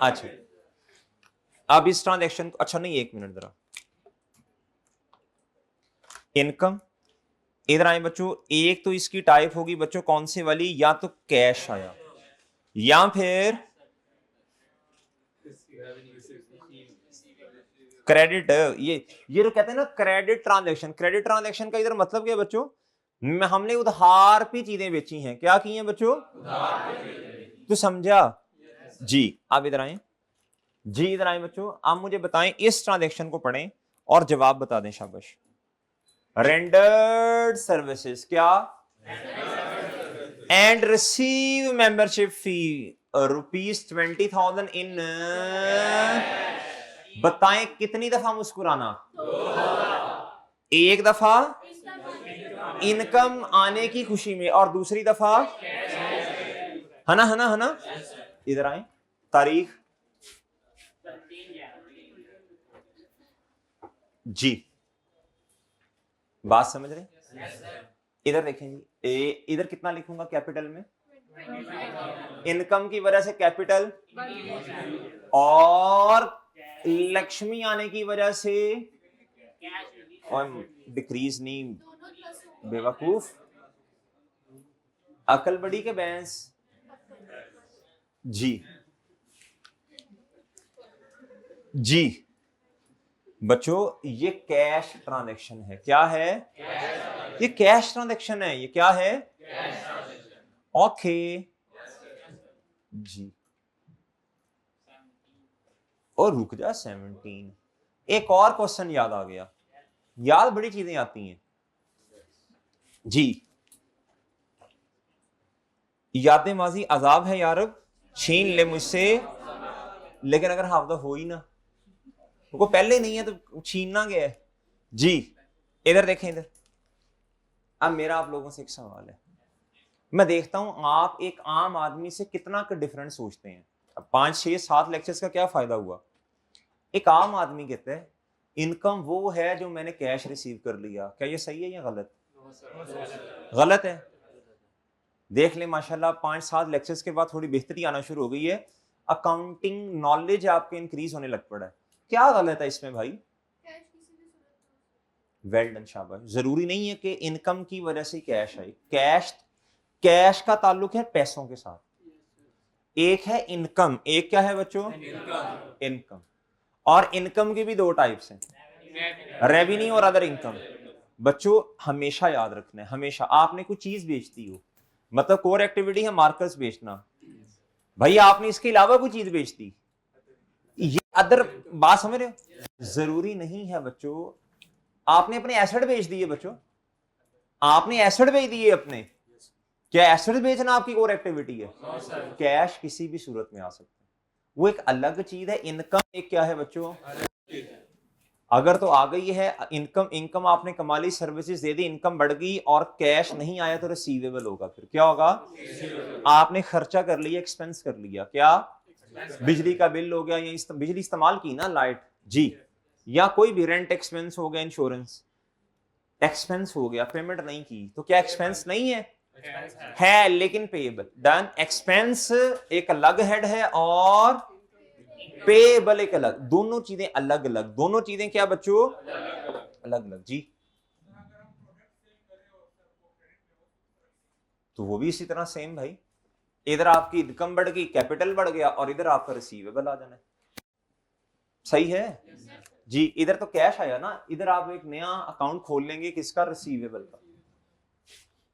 अच्छा अब इस ट्रांजैक्शन को, अच्छा नहीं, एक मिनट जरा, इनकम इधर आए बच्चों। एक तो इसकी टाइप होगी बच्चों कौन सी वाली, या तो कैश आया या फिर क्रेडिट। ये तो कहते हैं ना क्रेडिट ट्रांजैक्शन। क्रेडिट ट्रांजैक्शन का इधर मतलब क्या है बच्चों? हमने उधार पे चीजें बेची हैं। क्या की हैं बच्चों? तो समझा जी। आप इधर आए जी, इधर आए बच्चों, आप मुझे बताएं, इस ट्रांजैक्शन को पढ़ें और जवाब बता दें, शाबाश। रेंडर्ड सर्विसेज, क्या? एंड रिसीव मेंबरशिप फी ₹20,000 इन, बताएं कितनी दफा मुस्कुराना? एक दफा इनकम आने की खुशी में और दूसरी दफा, है ना। इधर आए, तारीख जी, बात समझ रहे? इधर देखें जी, इधर कितना लिखूंगा कैपिटल में? इनकम की वजह से कैपिटल, और लक्ष्मी आने की वजह से, और डिक्रीज नहीं, बेवकूफ, अकल बड़ी के बैंस। जी जी बच्चों, ये कैश ट्रांजैक्शन है। क्या है? ये कैश ट्रांजैक्शन है। ये क्या है? ओके जी। और रुक जा, 17, एक और क्वेश्चन याद आ गया। याद बड़ी चीजें आती हैं जी। याद माजी अजाब है यारब, छीन ले मुझसे, लेकिन अगर हाफदा हो ही ना, वो पहले नहीं है तो छीनना क्या है जी। इधर देखें, इधर। अब मेरा आप लोगों से एक सवाल है, मैं देखता हूं आप एक आम आदमी से कितना का डिफरेंट सोचते हैं। अब 5, 6, 7 लेक्चर्स का क्या फायदा हुआ? एक आम आदमी कहता है इनकम वो है जो मैंने कैश रिसीव कर लिया। क्या ये सही है या गलत? गलत है। देख ले माशाल्लाह 5, 7 लेक्चर्स के बाद थोड़ी बेहतरी आना शुरू हो गई है, अकाउंटिंग नॉलेज आपके इंक्रीज होने लग पड़ा है। क्या गलत है इसमें भाई? वेल डन, शाबाश। जरूरी नहीं है कि इनकम की वजह से कैश आई। कैश का ताल्लुक है पैसों के साथ। एक है इनकम, एक क्या है बच्चों? इनकम। और इनकम की भी 2 टाइप्स हैं, रेवेन्यू और अदर इनकम। बच्चों हमेशा याद रखना है, हमेशा आपने कोई चीज बेचती हो, मतलब कोर एक्टिविटी है मार्कर्स बेचना, भाई आपने इसके अलावा कोई चीज बेचती, ये अदर, बात समझ रहे हो? जरूरी नहीं है बच्चों आपने अपने एसेट बेच दिए। बच्चों आपने एसेट बेच दिए अपने, क्या एसेट बेचना आपकी कोर एक्टिविटी है? कैश किसी भी सूरत में आ सकता है, वो एक अलग चीज है। इनकम एक क्या है बच्चों? अगर तो आ गई है इनकम आपने कमा ली, सर्विसेज दे दी, इनकम बढ़ गई और कैश नहीं आया तो रिसीवेबल होगा। फिर क्या होगा? आपने खर्चा कर लिया, एक्सपेंस कर लिया, क्या? बिजली का बिल हो गया, या बिजली इस्तेमाल की ना, लाइट जी, या कोई भी रेंट एक्सपेंस हो गया, इंश्योरेंस, एक्सपेंस हो गया, पेमेंट नहीं की, तो क्या एक्सपेंस नहीं है लेकिन पेएबल। डन। एक्सपेंस एक अलग हेड है और पेएबल एक अलग, दोनों चीजें अलग अलग, दोनों चीजें क्या बच्चों? अलग अलग। जी, तो वो भी इसी तरह सेम भाई, इधर आपकी इनकम बढ़ गई, कैपिटल बढ़ गया, और इधर आपका रिसीवेबल आ जाना है। सही है जी। इधर तो कैश आया ना, इधर आप एक नया अकाउंट खोल लेंगे किसका? रिसीवेबल का।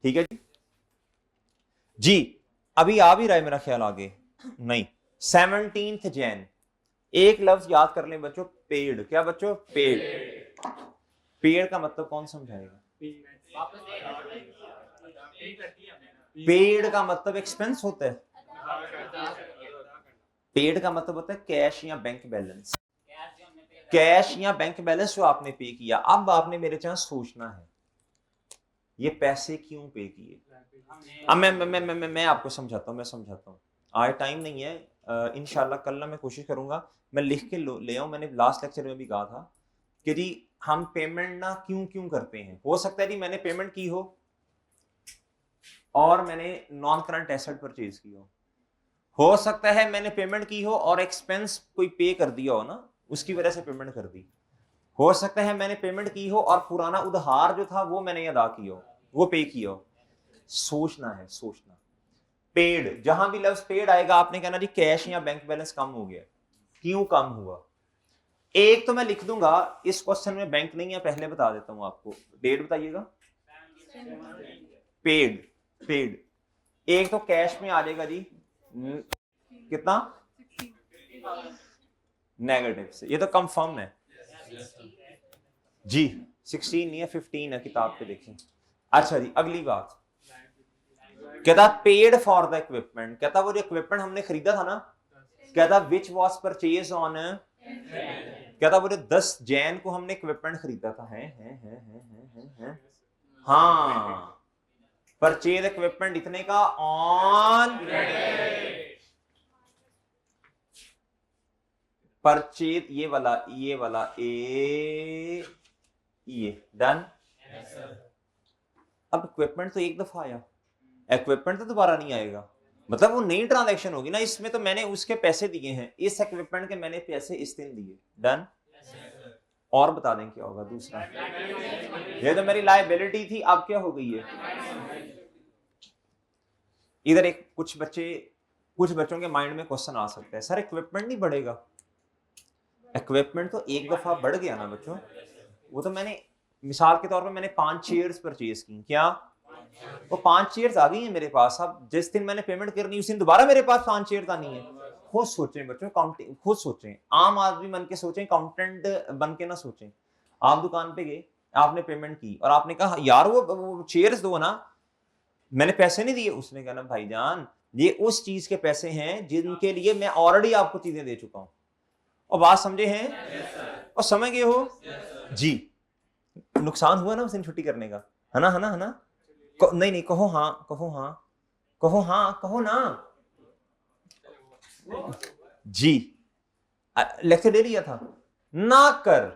ठीक है जी। जी अभी आ भी रहा है मेरा ख्याल आगे। नहीं, 17 जैन, एक लफ्ज याद कर लें बच्चों, पेड। क्या बच्चों? पेड। पेड का मतलब कौन समझाएगा? पेड का मतलब एक्सपेंस होता है, पेड का मतलब होता है कैश या बैंक बैलेंस, कैश या बैंक बैलेंस जो आपने पे किया। अब आपने मेरे चाहे सोचना है ये पैसे क्यों पे किए। अब मैं आपको समझाता हूँ, मैं समझाता हूँ। आज टाइम नहीं है, इंशाल्लाह कल ना मैं कोशिश करूंगा मैं लिख के ले आऊं। मैंने लास्ट लेक्चर में भी कहा था कि जी हम पेमेंट ना क्यों क्यों करते हैं। हो सकता है जी मैंने पेमेंट की हो और मैंने नॉन करंट एसेट परचेज की हो सकता है मैंने पेमेंट की हो और एक्सपेंस कोई पे कर दिया हो ना, उसकी वजह से पेमेंट कर दी। हो सकता है मैंने पेमेंट की हो और पुराना उधार जो था वो मैंने अदा किया हो, वो पे किया हो। सोचना है, सोचना। पेड, जहां भी लफ्ज पेड आएगा आपने कहना जी कैश या बैंक बैलेंस कम हो गया। क्यों कम हुआ? एक तो मैं लिख दूंगा, इस क्वेश्चन में बैंक नहीं है, पहले बता देता हूं आपको। डेट बताइएगा। Paid, paid. एक तो कैश में आ जाएगा जी कितना? नेगेटिव से, ये तो कंफर्म है जी। 16 नहीं है, 15 है, किताब पे देखें। अच्छा जी, अगली बात कहता पेड फॉर द इक्विपमेंट। कहता वो जो इक्विपमेंट हमने खरीदा था ना, कहता विच वॉज परचेज ऑन, कहता वो जो 10 जैन को हमने इक्विपमेंट खरीदा था। है हाँ, परचेज इक्विपमेंट इतने का ऑन परचेज, ये वाला ये डन। अब इक्विपमेंट तो एक दफा आया, इक्विपमेंट तो दोबारा नहीं आएगा, मतलब वो नई ट्रांजैक्शन होगी ना। इसमें तो मैंने उसके पैसे दिए हैं, इस इक्विपमेंट के मैंने पैसे इस दिन दिए। डन। और बता दें क्या होगा दूसरा? ये तो मेरी लायबिलिटी थी, अब क्या हो गई है? इधर एक कुछ बच्चों के माइंड में क्वेश्चन आ सकता है, सर इक्विपमेंट नहीं बढ़ेगा? इक्विपमेंट तो एक दफा बढ़ गया ना बच्चों। वो तो मैंने मिसाल के तौर पे मैंने 5 चेयर्स परचेज की, क्या वो 5 चेयर्स आ गई हैं मेरे पास। अब जिस दिन मैंने पेमेंट करनी उस दिन दोबारा मेरे पास 5 चेयर्स आनी है। खुद सोचें बच्चों, काउंटिंग खुद सोचें, आम आदमी बन के सोचें, अकाउंटेंट बन के ना सोचें। आप दुकान पे गए, आपने पेमेंट की और आपने कहा यार वो चेयर्स दो ना, मैंने पैसे नहीं दिए। उसने कहा ना भाईजान ये उस चीज के पैसे हैं जिनके लिए मैं ऑलरेडी आपको चीजें दे चुका हूं। और बात समझे हैं और समझ गए हो जी। नुकसान हुआ ना उस दिन छुट्टी करने का, है ना, है ना, है ना? नहीं नहीं, कहो हाँ, कहो हाँ, कहो हाँ, कहो ना जी। लेक्चर दे दिया था ना कर,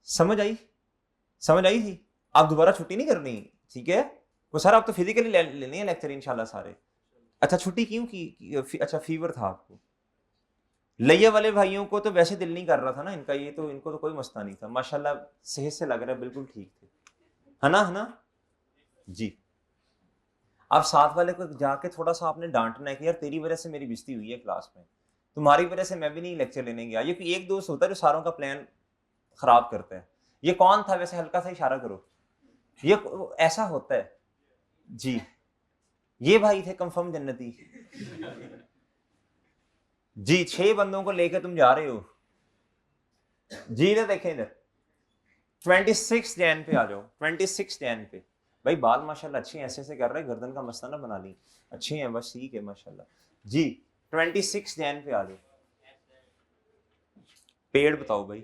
समझ आई? समझ आई थी? आप दोबारा छुट्टी नहीं करनी, ठीक है? वो सर आप तो फिजिकली लेने हैं लेक्चर इंशाल्लाह सारे। अच्छा छुट्टी क्यों की? अच्छा फीवर था आपको। लैया वाले भाइयों को तो वैसे दिल नहीं कर रहा था ना इनका, ये तो इनको तो कोई मसला नहीं था, माशाल्लाह सेहत से लग रहा है बिल्कुल ठीक थे, है ना, है ना जी। अब साथ वाले को जाके थोड़ा सा आपने डांटना है कि यार तेरी वजह से मेरी बेइज्जती हुई है क्लास में, तुम्हारी वजह से मैं भी नहीं लेक्चर लेने गया। ये एक दोस्त होता है जो सारों का प्लान खराब करता है। ये कौन था वैसे? हल्का सा इशारा करो। ये ऐसा होता है जी। ये भाई थे कंफर्म जन्नती जी। 6 बंदों को लेकर तुम जा रहे हो जी। इधर देखें, इधर 26 जैन पे आ जाओ। 26 जैन पे भाई बाल माशाल्लाह अच्छे ऐसे ऐसे कर रहे हैं, गर्दन का मसला ना बना ली, अच्छे हैं बस, ठीक है माशाल्लाह जी। 26 जैन पे आ जाओ। पेड़ बताओ भाई।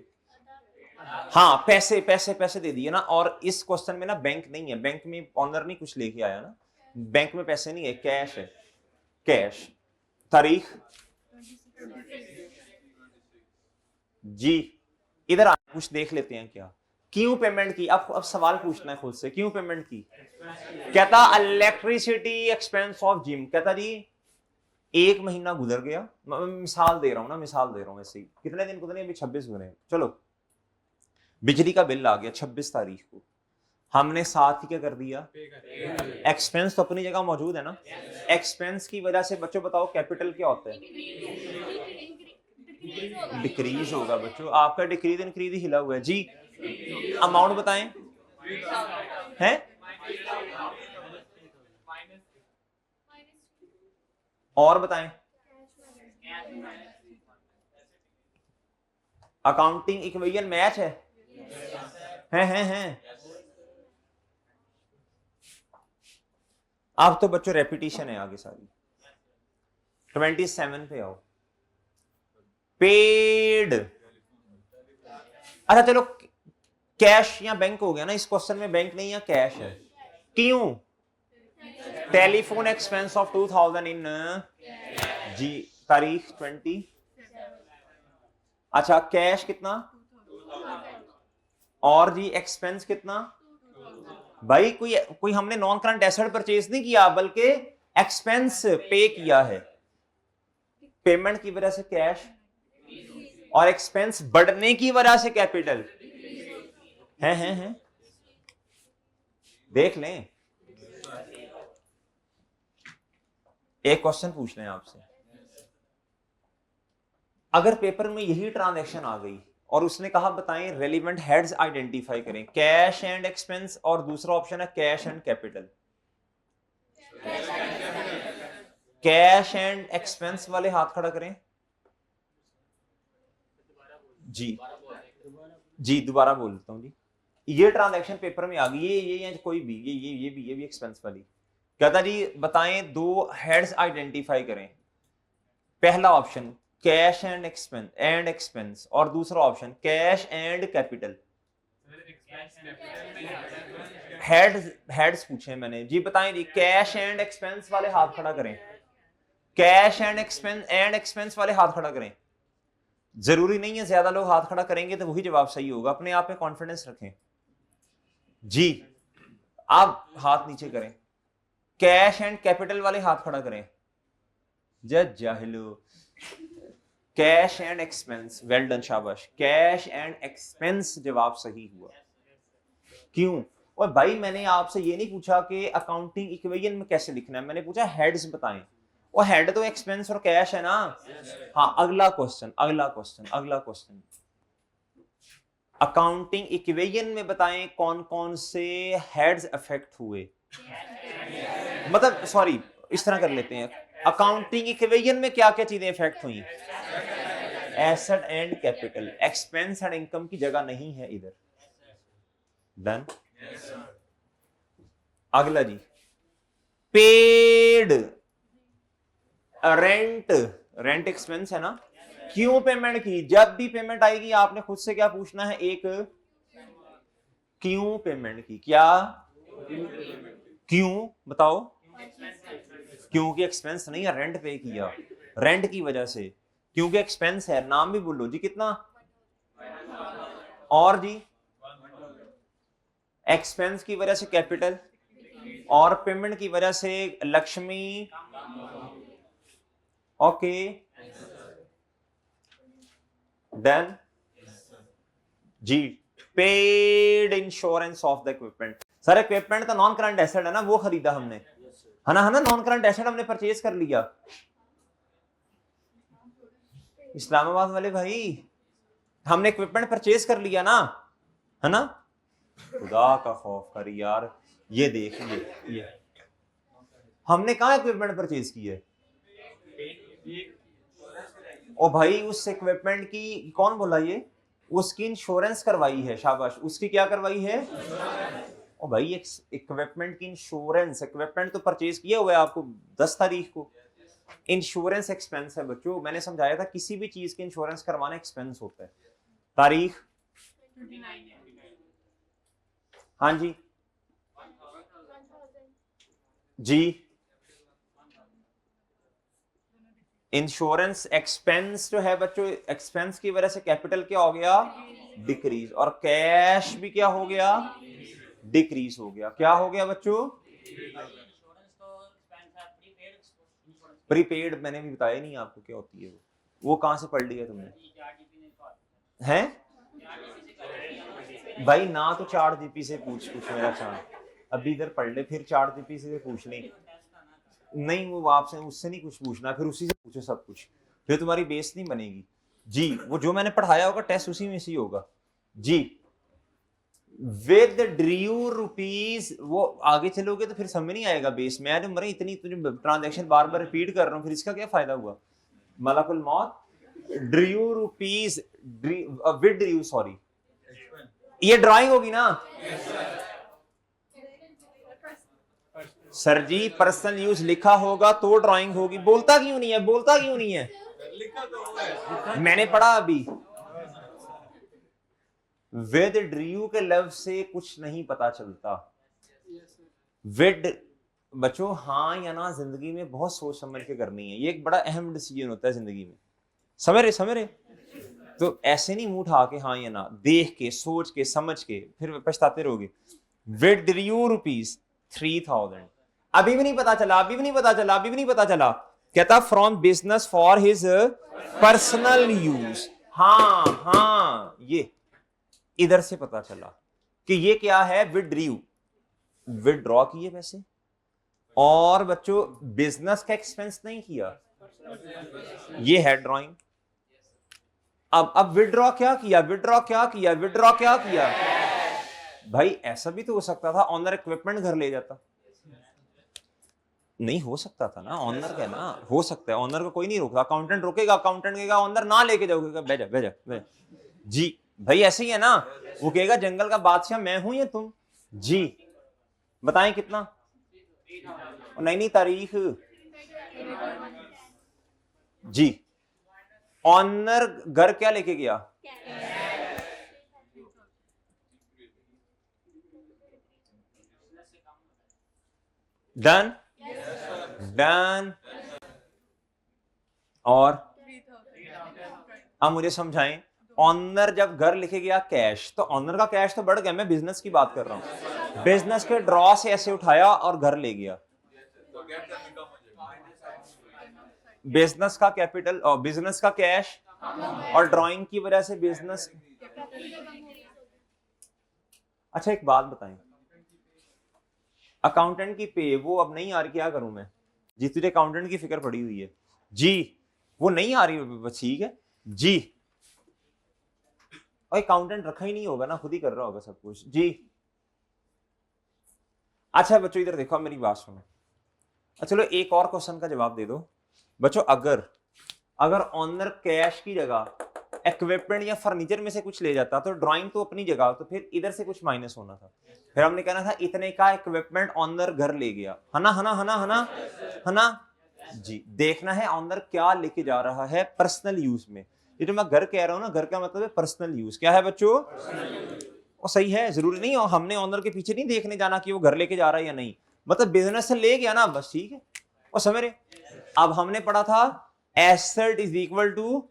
हाँ पैसे पैसे पैसे दे दिए ना। और इस क्वेश्चन में ना बैंक नहीं है, बैंक में ऑनर नहीं कुछ लेके आया ना, बैंक में पैसे नहीं है, कैश है, कैश। तारीख जी, इधर कुछ देख लेते हैं क्या क्यों पेमेंट की? अब सवाल पूछना है खुद से, क्यों पेमेंट की? कहता इलेक्ट्रिसिटी एक्सपेंस ऑफ जिम। कहता जी 1 महीना गुजर गया, मिसाल दे रहा हूं ना, मिसाल दे रहा हूं ऐसे ही, कितने दिन गुजरे? अभी 26 गुजरे, चलो बिजली का बिल आ गया 26 तारीख को, हमने साथ ही क्या कर दिया? एक्सपेंस तो अपनी जगह मौजूद है ना। एक्सपेंस की वजह से बच्चों बताओ कैपिटल क्या होता है? डिक्रीज होगा बच्चों, आपका डिक्रीज इंक्रीज हिला हुआ है जी। अमाउंट बताएं हैं, और बताएं। अकाउंटिंग इक्वेशन मैच है, हैं। अब तो बच्चों रेपिटेशन है आगे सारी। 27 पे आओ, पेड। अच्छा चलो, कैश या बैंक हो गया ना, इस क्वेश्चन में बैंक नहीं है कैश है। क्यों? टेलीफोन एक्सपेंस ऑफ 2000 इन जी, तारीख 20। अच्छा कैश कितना? और जी एक्सपेंस कितना? भाई कोई हमने नॉन करंट एसेट परचेज नहीं किया, बल्कि एक्सपेंस पे किया है। पेमेंट की वजह से कैश, और एक्सपेंस बढ़ने की वजह से कैपिटल हैं। देख लें, एक क्वेश्चन पूछ लें आपसे, अगर पेपर में यही ट्रांजैक्शन आ गई और उसने कहा बताएं रेलिवेंट हेड्स आइडेंटिफाई करें, कैश एंड एक्सपेंस और दूसरा ऑप्शन है cash and capital. Cash and expense वाले हाथ खड़ा करें जी। जी दोबारा बोलता हूं जी, ये ट्रांजैक्शन पेपर में आ गई, ये कोई भी, ये भी एक्सपेंस वाली। कहता जी बताएं दो हेड्स आइडेंटिफाई करें, पहला ऑप्शन कैश एंड एक्सपेंस और दूसरा option cash and capital. Heads पूछे मैंने जी, बताएं जी कैश एंड एक्सपेंस वाले हाथ खड़ा करें, कैश एंड एक्सपेंस वाले हाथ खड़ा करें। जरूरी नहीं है ज्यादा लोग हाथ खड़ा करेंगे तो वही जवाब सही होगा, अपने आप में कॉन्फिडेंस रखें जी। आप हाथ नीचे करें, कैश एंड कैपिटल वाले हाथ खड़ा करें। जज जाहिलो, cash and expense, well done, शाबाश। कैश एंड एक्सपेंस जवाब सही हुआ। क्यों? और भाई मैंने आपसे ये नहीं पूछा कि अकाउंटिंग इक्वेशन में कैसे लिखना है, मैंने पूछा हेड्स बताएं, और हेड तो एक्सपेंस और कैश है ना। हाँ अगला क्वेश्चन, अकाउंटिंग इक्वेशन में बताएं कौन कौन से हेड्स अफेक्ट हुए। मतलब सॉरी, इस तरह कर लेते हैं, अकाउंटिंग इक्वेशन में क्या क्या चीजें इफेक्ट हुई? Asset and capital, expense and income की जगह नहीं है इधर। डन। अगला जी, पेड रेंट एक्सपेंस है ना। क्यों पेमेंट की? जब भी पेमेंट आएगी आपने खुद से क्या पूछना है, एक क्यों पेमेंट की। क्या क्यों बताओ? क्योंकि एक्सपेंस नहीं है, रेंट पे किया, रेंट की वजह से। क्योंकि एक्सपेंस है, नाम भी बोलो जी, कितना? और जी एक्सपेंस की वजह से कैपिटल, और पेमेंट की वजह से लक्ष्मी। ओके डन जी। Paid insurance of the equipment, sir equipment तो नॉन करंट एसेट है ना, वो खरीदा हमने, है ना नॉन करंट एसेट हमने परचेज कर लिया। इस्लामाबाद वाले भाई, हमने इक्विपमेंट परचेज कर लिया ना, है ना। खुदा का खौफ कर यार, ये देख ये हमने कहा इक्विपमेंट परचेज की है। ओ भाई उस इक्विपमेंट की कौन बोला ये? उसकी इंश्योरेंस करवाई है, शाबाश। उसकी क्या करवाई है? ओ भाई इक्विपमेंट की इंश्योरेंस, इक्विपमेंट तो परचेज किया हुआ है आपको 10 तारीख को। इंश्योरेंस एक्सपेंस है बच्चों, मैंने समझाया था किसी भी चीज की इंश्योरेंस करवाना एक्सपेंस होता है। तारीख 29 हाँ जी जी। इंश्योरेंस एक्सपेंस जो है बच्चों, एक्सपेंस की वजह से कैपिटल क्या हो गया? डिक्रीज, और कैश भी क्या हो गया, डिक्रीज हो गया। क्या हो गया बच्चों, प्रीपेड। मैंने भी बताया नहीं आपको क्या होती है वो कहां से पढ़ लिया तुमने हैं भाई? ना तो चार जीपी से पूछ कुछ मेरा चांद, अभी इधर पढ़ ले, फिर चार जीपी से पूछ नहीं, वो आपसे उससे नहीं कुछ पूछना, फिर उसी से पूछो सब कुछ, फिर तुम्हारी बेस नहीं बनेगी जी। वो जो मैंने पढ़ाया होगा टेस्ट उसी में से ही होगा जी। विद ड्रू रुपीज, वो आगे चलोगे तो फिर समझ नहीं आएगा बेस में। यार मरे इतनी ट्रांजेक्शन बार बार रिपीट कर रहा हूँ, फिर इसका क्या फायदा हुआ? मलकुल मौत, Drew rupees, with Drew, sorry ये ड्राइंग होगी ना सर जी? पर्सनल यूज लिखा होगा तो ड्राइंग होगी। बोलता क्यों नहीं है, बोलता क्यों नहीं है? मैंने पढ़ा अभी। विद ड्रू के लफ्ज से कुछ नहीं पता चलता। विद बच्चों हाँ या ना जिंदगी में बहुत सोच समझ के करनी है, ये एक बड़ा अहम डिसीजन होता है जिंदगी में। समझ रहे? तो ऐसे नहीं मुंह उठा के हाँ या ना, देख के सोच के समझ के फिर पछताते रहोगे। विद ड्रू रुपीज 3000, अभी भी नहीं पता चला, अभी भी नहीं पता चला, अभी भी नहीं पता चला। कहता from business for his personal use. हाँ ये इधर से पता चला कि ये क्या है, विड्रू, विड्रॉ किए पैसे, और बच्चों बिजनेस का एक्सपेंस नहीं किया, ये है ड्राइंग। अब विड्रॉ क्या किया, विड्रॉ क्या किया, विड्रॉ क्या किया? भाई ऐसा भी तो हो सकता था ऑनर इक्विपमेंट घर ले जाता, नहीं हो सकता था ना? ऑनर का ना हो सकता है, ऑनर को कोई नहीं रोकता, अकाउंटेंट रोकेगा, अकाउंटेंट कहेगा ऑनर ना लेके जाओगे, भेजा भेजा जी। भाई ऐसे ही है ना, वो कहेगा जंगल का बादशाह मैं हूं या तुम जी, बताएं कितना? नहीं तारीख जी। ऑनर घर क्या लेके गया, डन डन। और अब मुझे समझाएं, ऑनर जब घर लिखे गया कैश, तो ऑनर का कैश तो बढ़ गया, मैं बिजनेस की बात कर रहा हूं। बिजनेस के ड्रॉ से ऐसे उठाया और घर ले गया, बिजनेस का कैपिटल और बिजनेस का कैश, और ड्राइंग की वजह से बिजनेस। अच्छा एक बात बताएं, अकाउंटेंट की पे वो अब नहीं आ रही, क्या करूं मैं जी? तुझे अकाउंटेंट की फिक्र पड़ी हुई है जी, वो नहीं आ रही, ठीक है जी। और अकाउंटेंट रखा ही नहीं होगा ना, खुद ही कर रहा होगा सब कुछ जी। अच्छा बच्चों इधर देखो, मेरी बात सुनो। चलो एक और क्वेश्चन का जवाब दे दो बच्चों। अगर ऑनर कैश की जगह इक्विपमेंट या फर्नीचर में से कुछ ले जाता तो ड्राइंग तो अपनी जगह, तो फिर इधर से कुछ माइनस होना था, फिर हमने कहना था इतने का इक्विपमेंट ऑनर घर ले गया, है ना है ना है ना है ना है ना जी। देखना है ऑनर क्या लेके जा रहा है पर्सनल यूज में। ये जो मैं घर कह रहा हूं ना, घर का मतलब है पर्सनल यूज। क्या है बच्चों? वो सही है, जरूरी नहीं हो हमने ऑनर के पीछे नहीं देखने जाना कि वो घर लेके जा रहा है या नहीं, मतलब बिजनेस से ले गया ना बस, ठीक है। और समझ रहे? अब हमने पढ़ा था एसेट इज इक्वल टू,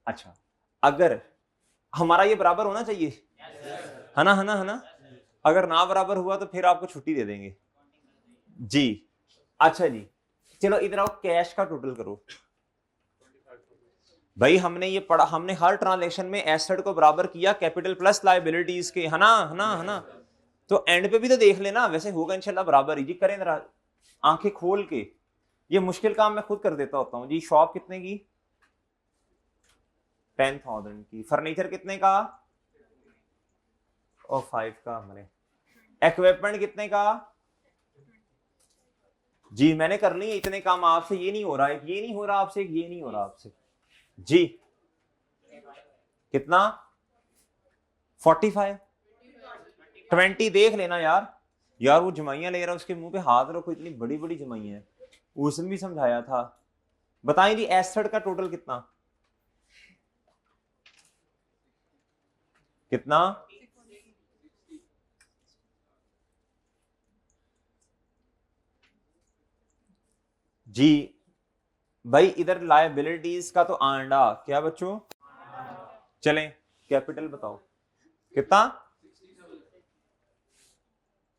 अच्छा अगर हमारा ये बराबर होना चाहिए, है ना है ना है ना? अगर ना बराबर हुआ तो फिर आपको छुट्टी दे देंगे जी। अच्छा जी चलो इधर आओ, कैश का टोटल करो। भाई हमने ये पढ़ा, हमने हर ट्रांजैक्शन में एसेट को बराबर किया कैपिटल प्लस लायबिलिटीज के, है ना है ना है ना? तो एंड पे भी तो देख लेना, वैसे होगा इंशाल्लाह बराबर ही जी। करें जरा आंखें खोल के, ये मुश्किल काम मैं खुद कर देता होता हूँ जी। शॉप कितने की? 10,000 की। फर्नीचर कितने का? और 5 का। हमने इक्विपमेंट कितने का जी? मैंने कर ली इतने काम आपसे, ये नहीं हो रहा है, ये नहीं हो रहा आपसे, ये नहीं हो रहा आपसे जी। कितना? 45। 20 देख लेना यार। यार वो जमाइयां ले रहा है, उसके मुंह पे हाथ रखो, इतनी बड़ी बड़ी जमाइयां है, उसने भी समझाया था। बताएं जी एसेट का टोटल कितना? कितना जी? भाई इधर लायबिलिटीज का तो आंडा क्या बच्चों, चलें कैपिटल बताओ कितना,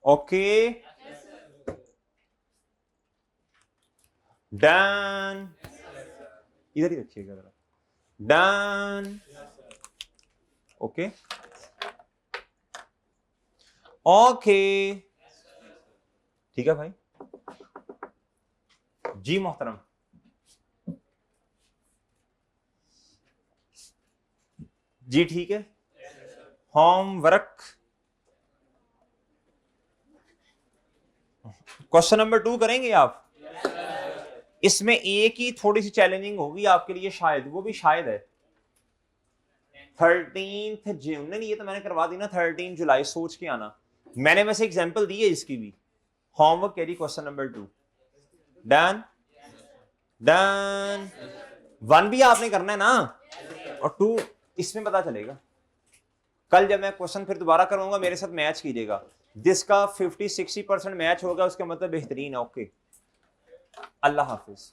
ओके डन, इधर ही रखिएगा जरा, डन, ओके ओके, ठीक है भाई जी मोहतरम। जी ठीक है, होमवर्क क्वेश्चन नंबर 2 करेंगे आप। इसमें एक ही थोड़ी सी चैलेंजिंग होगी आपके लिए शायद, वो भी शायद है 13 जून, नहीं ये तो मैंने करवा दी ना, 13 जुलाई सोच के आना, मैंने वैसे एग्जांपल दी है इसकी भी। Homework carry question number 2 done done, 1 भी आपने करना है ना, और 2 इसमें पता चलेगा। कल जब मैं क्वेश्चन फिर दोबारा करूंगा मेरे साथ मैच कीजिएगा, जिसका 50-60% मैच होगा उसका मतलब बेहतरीन है। ओके, अल्लाह हाफिज।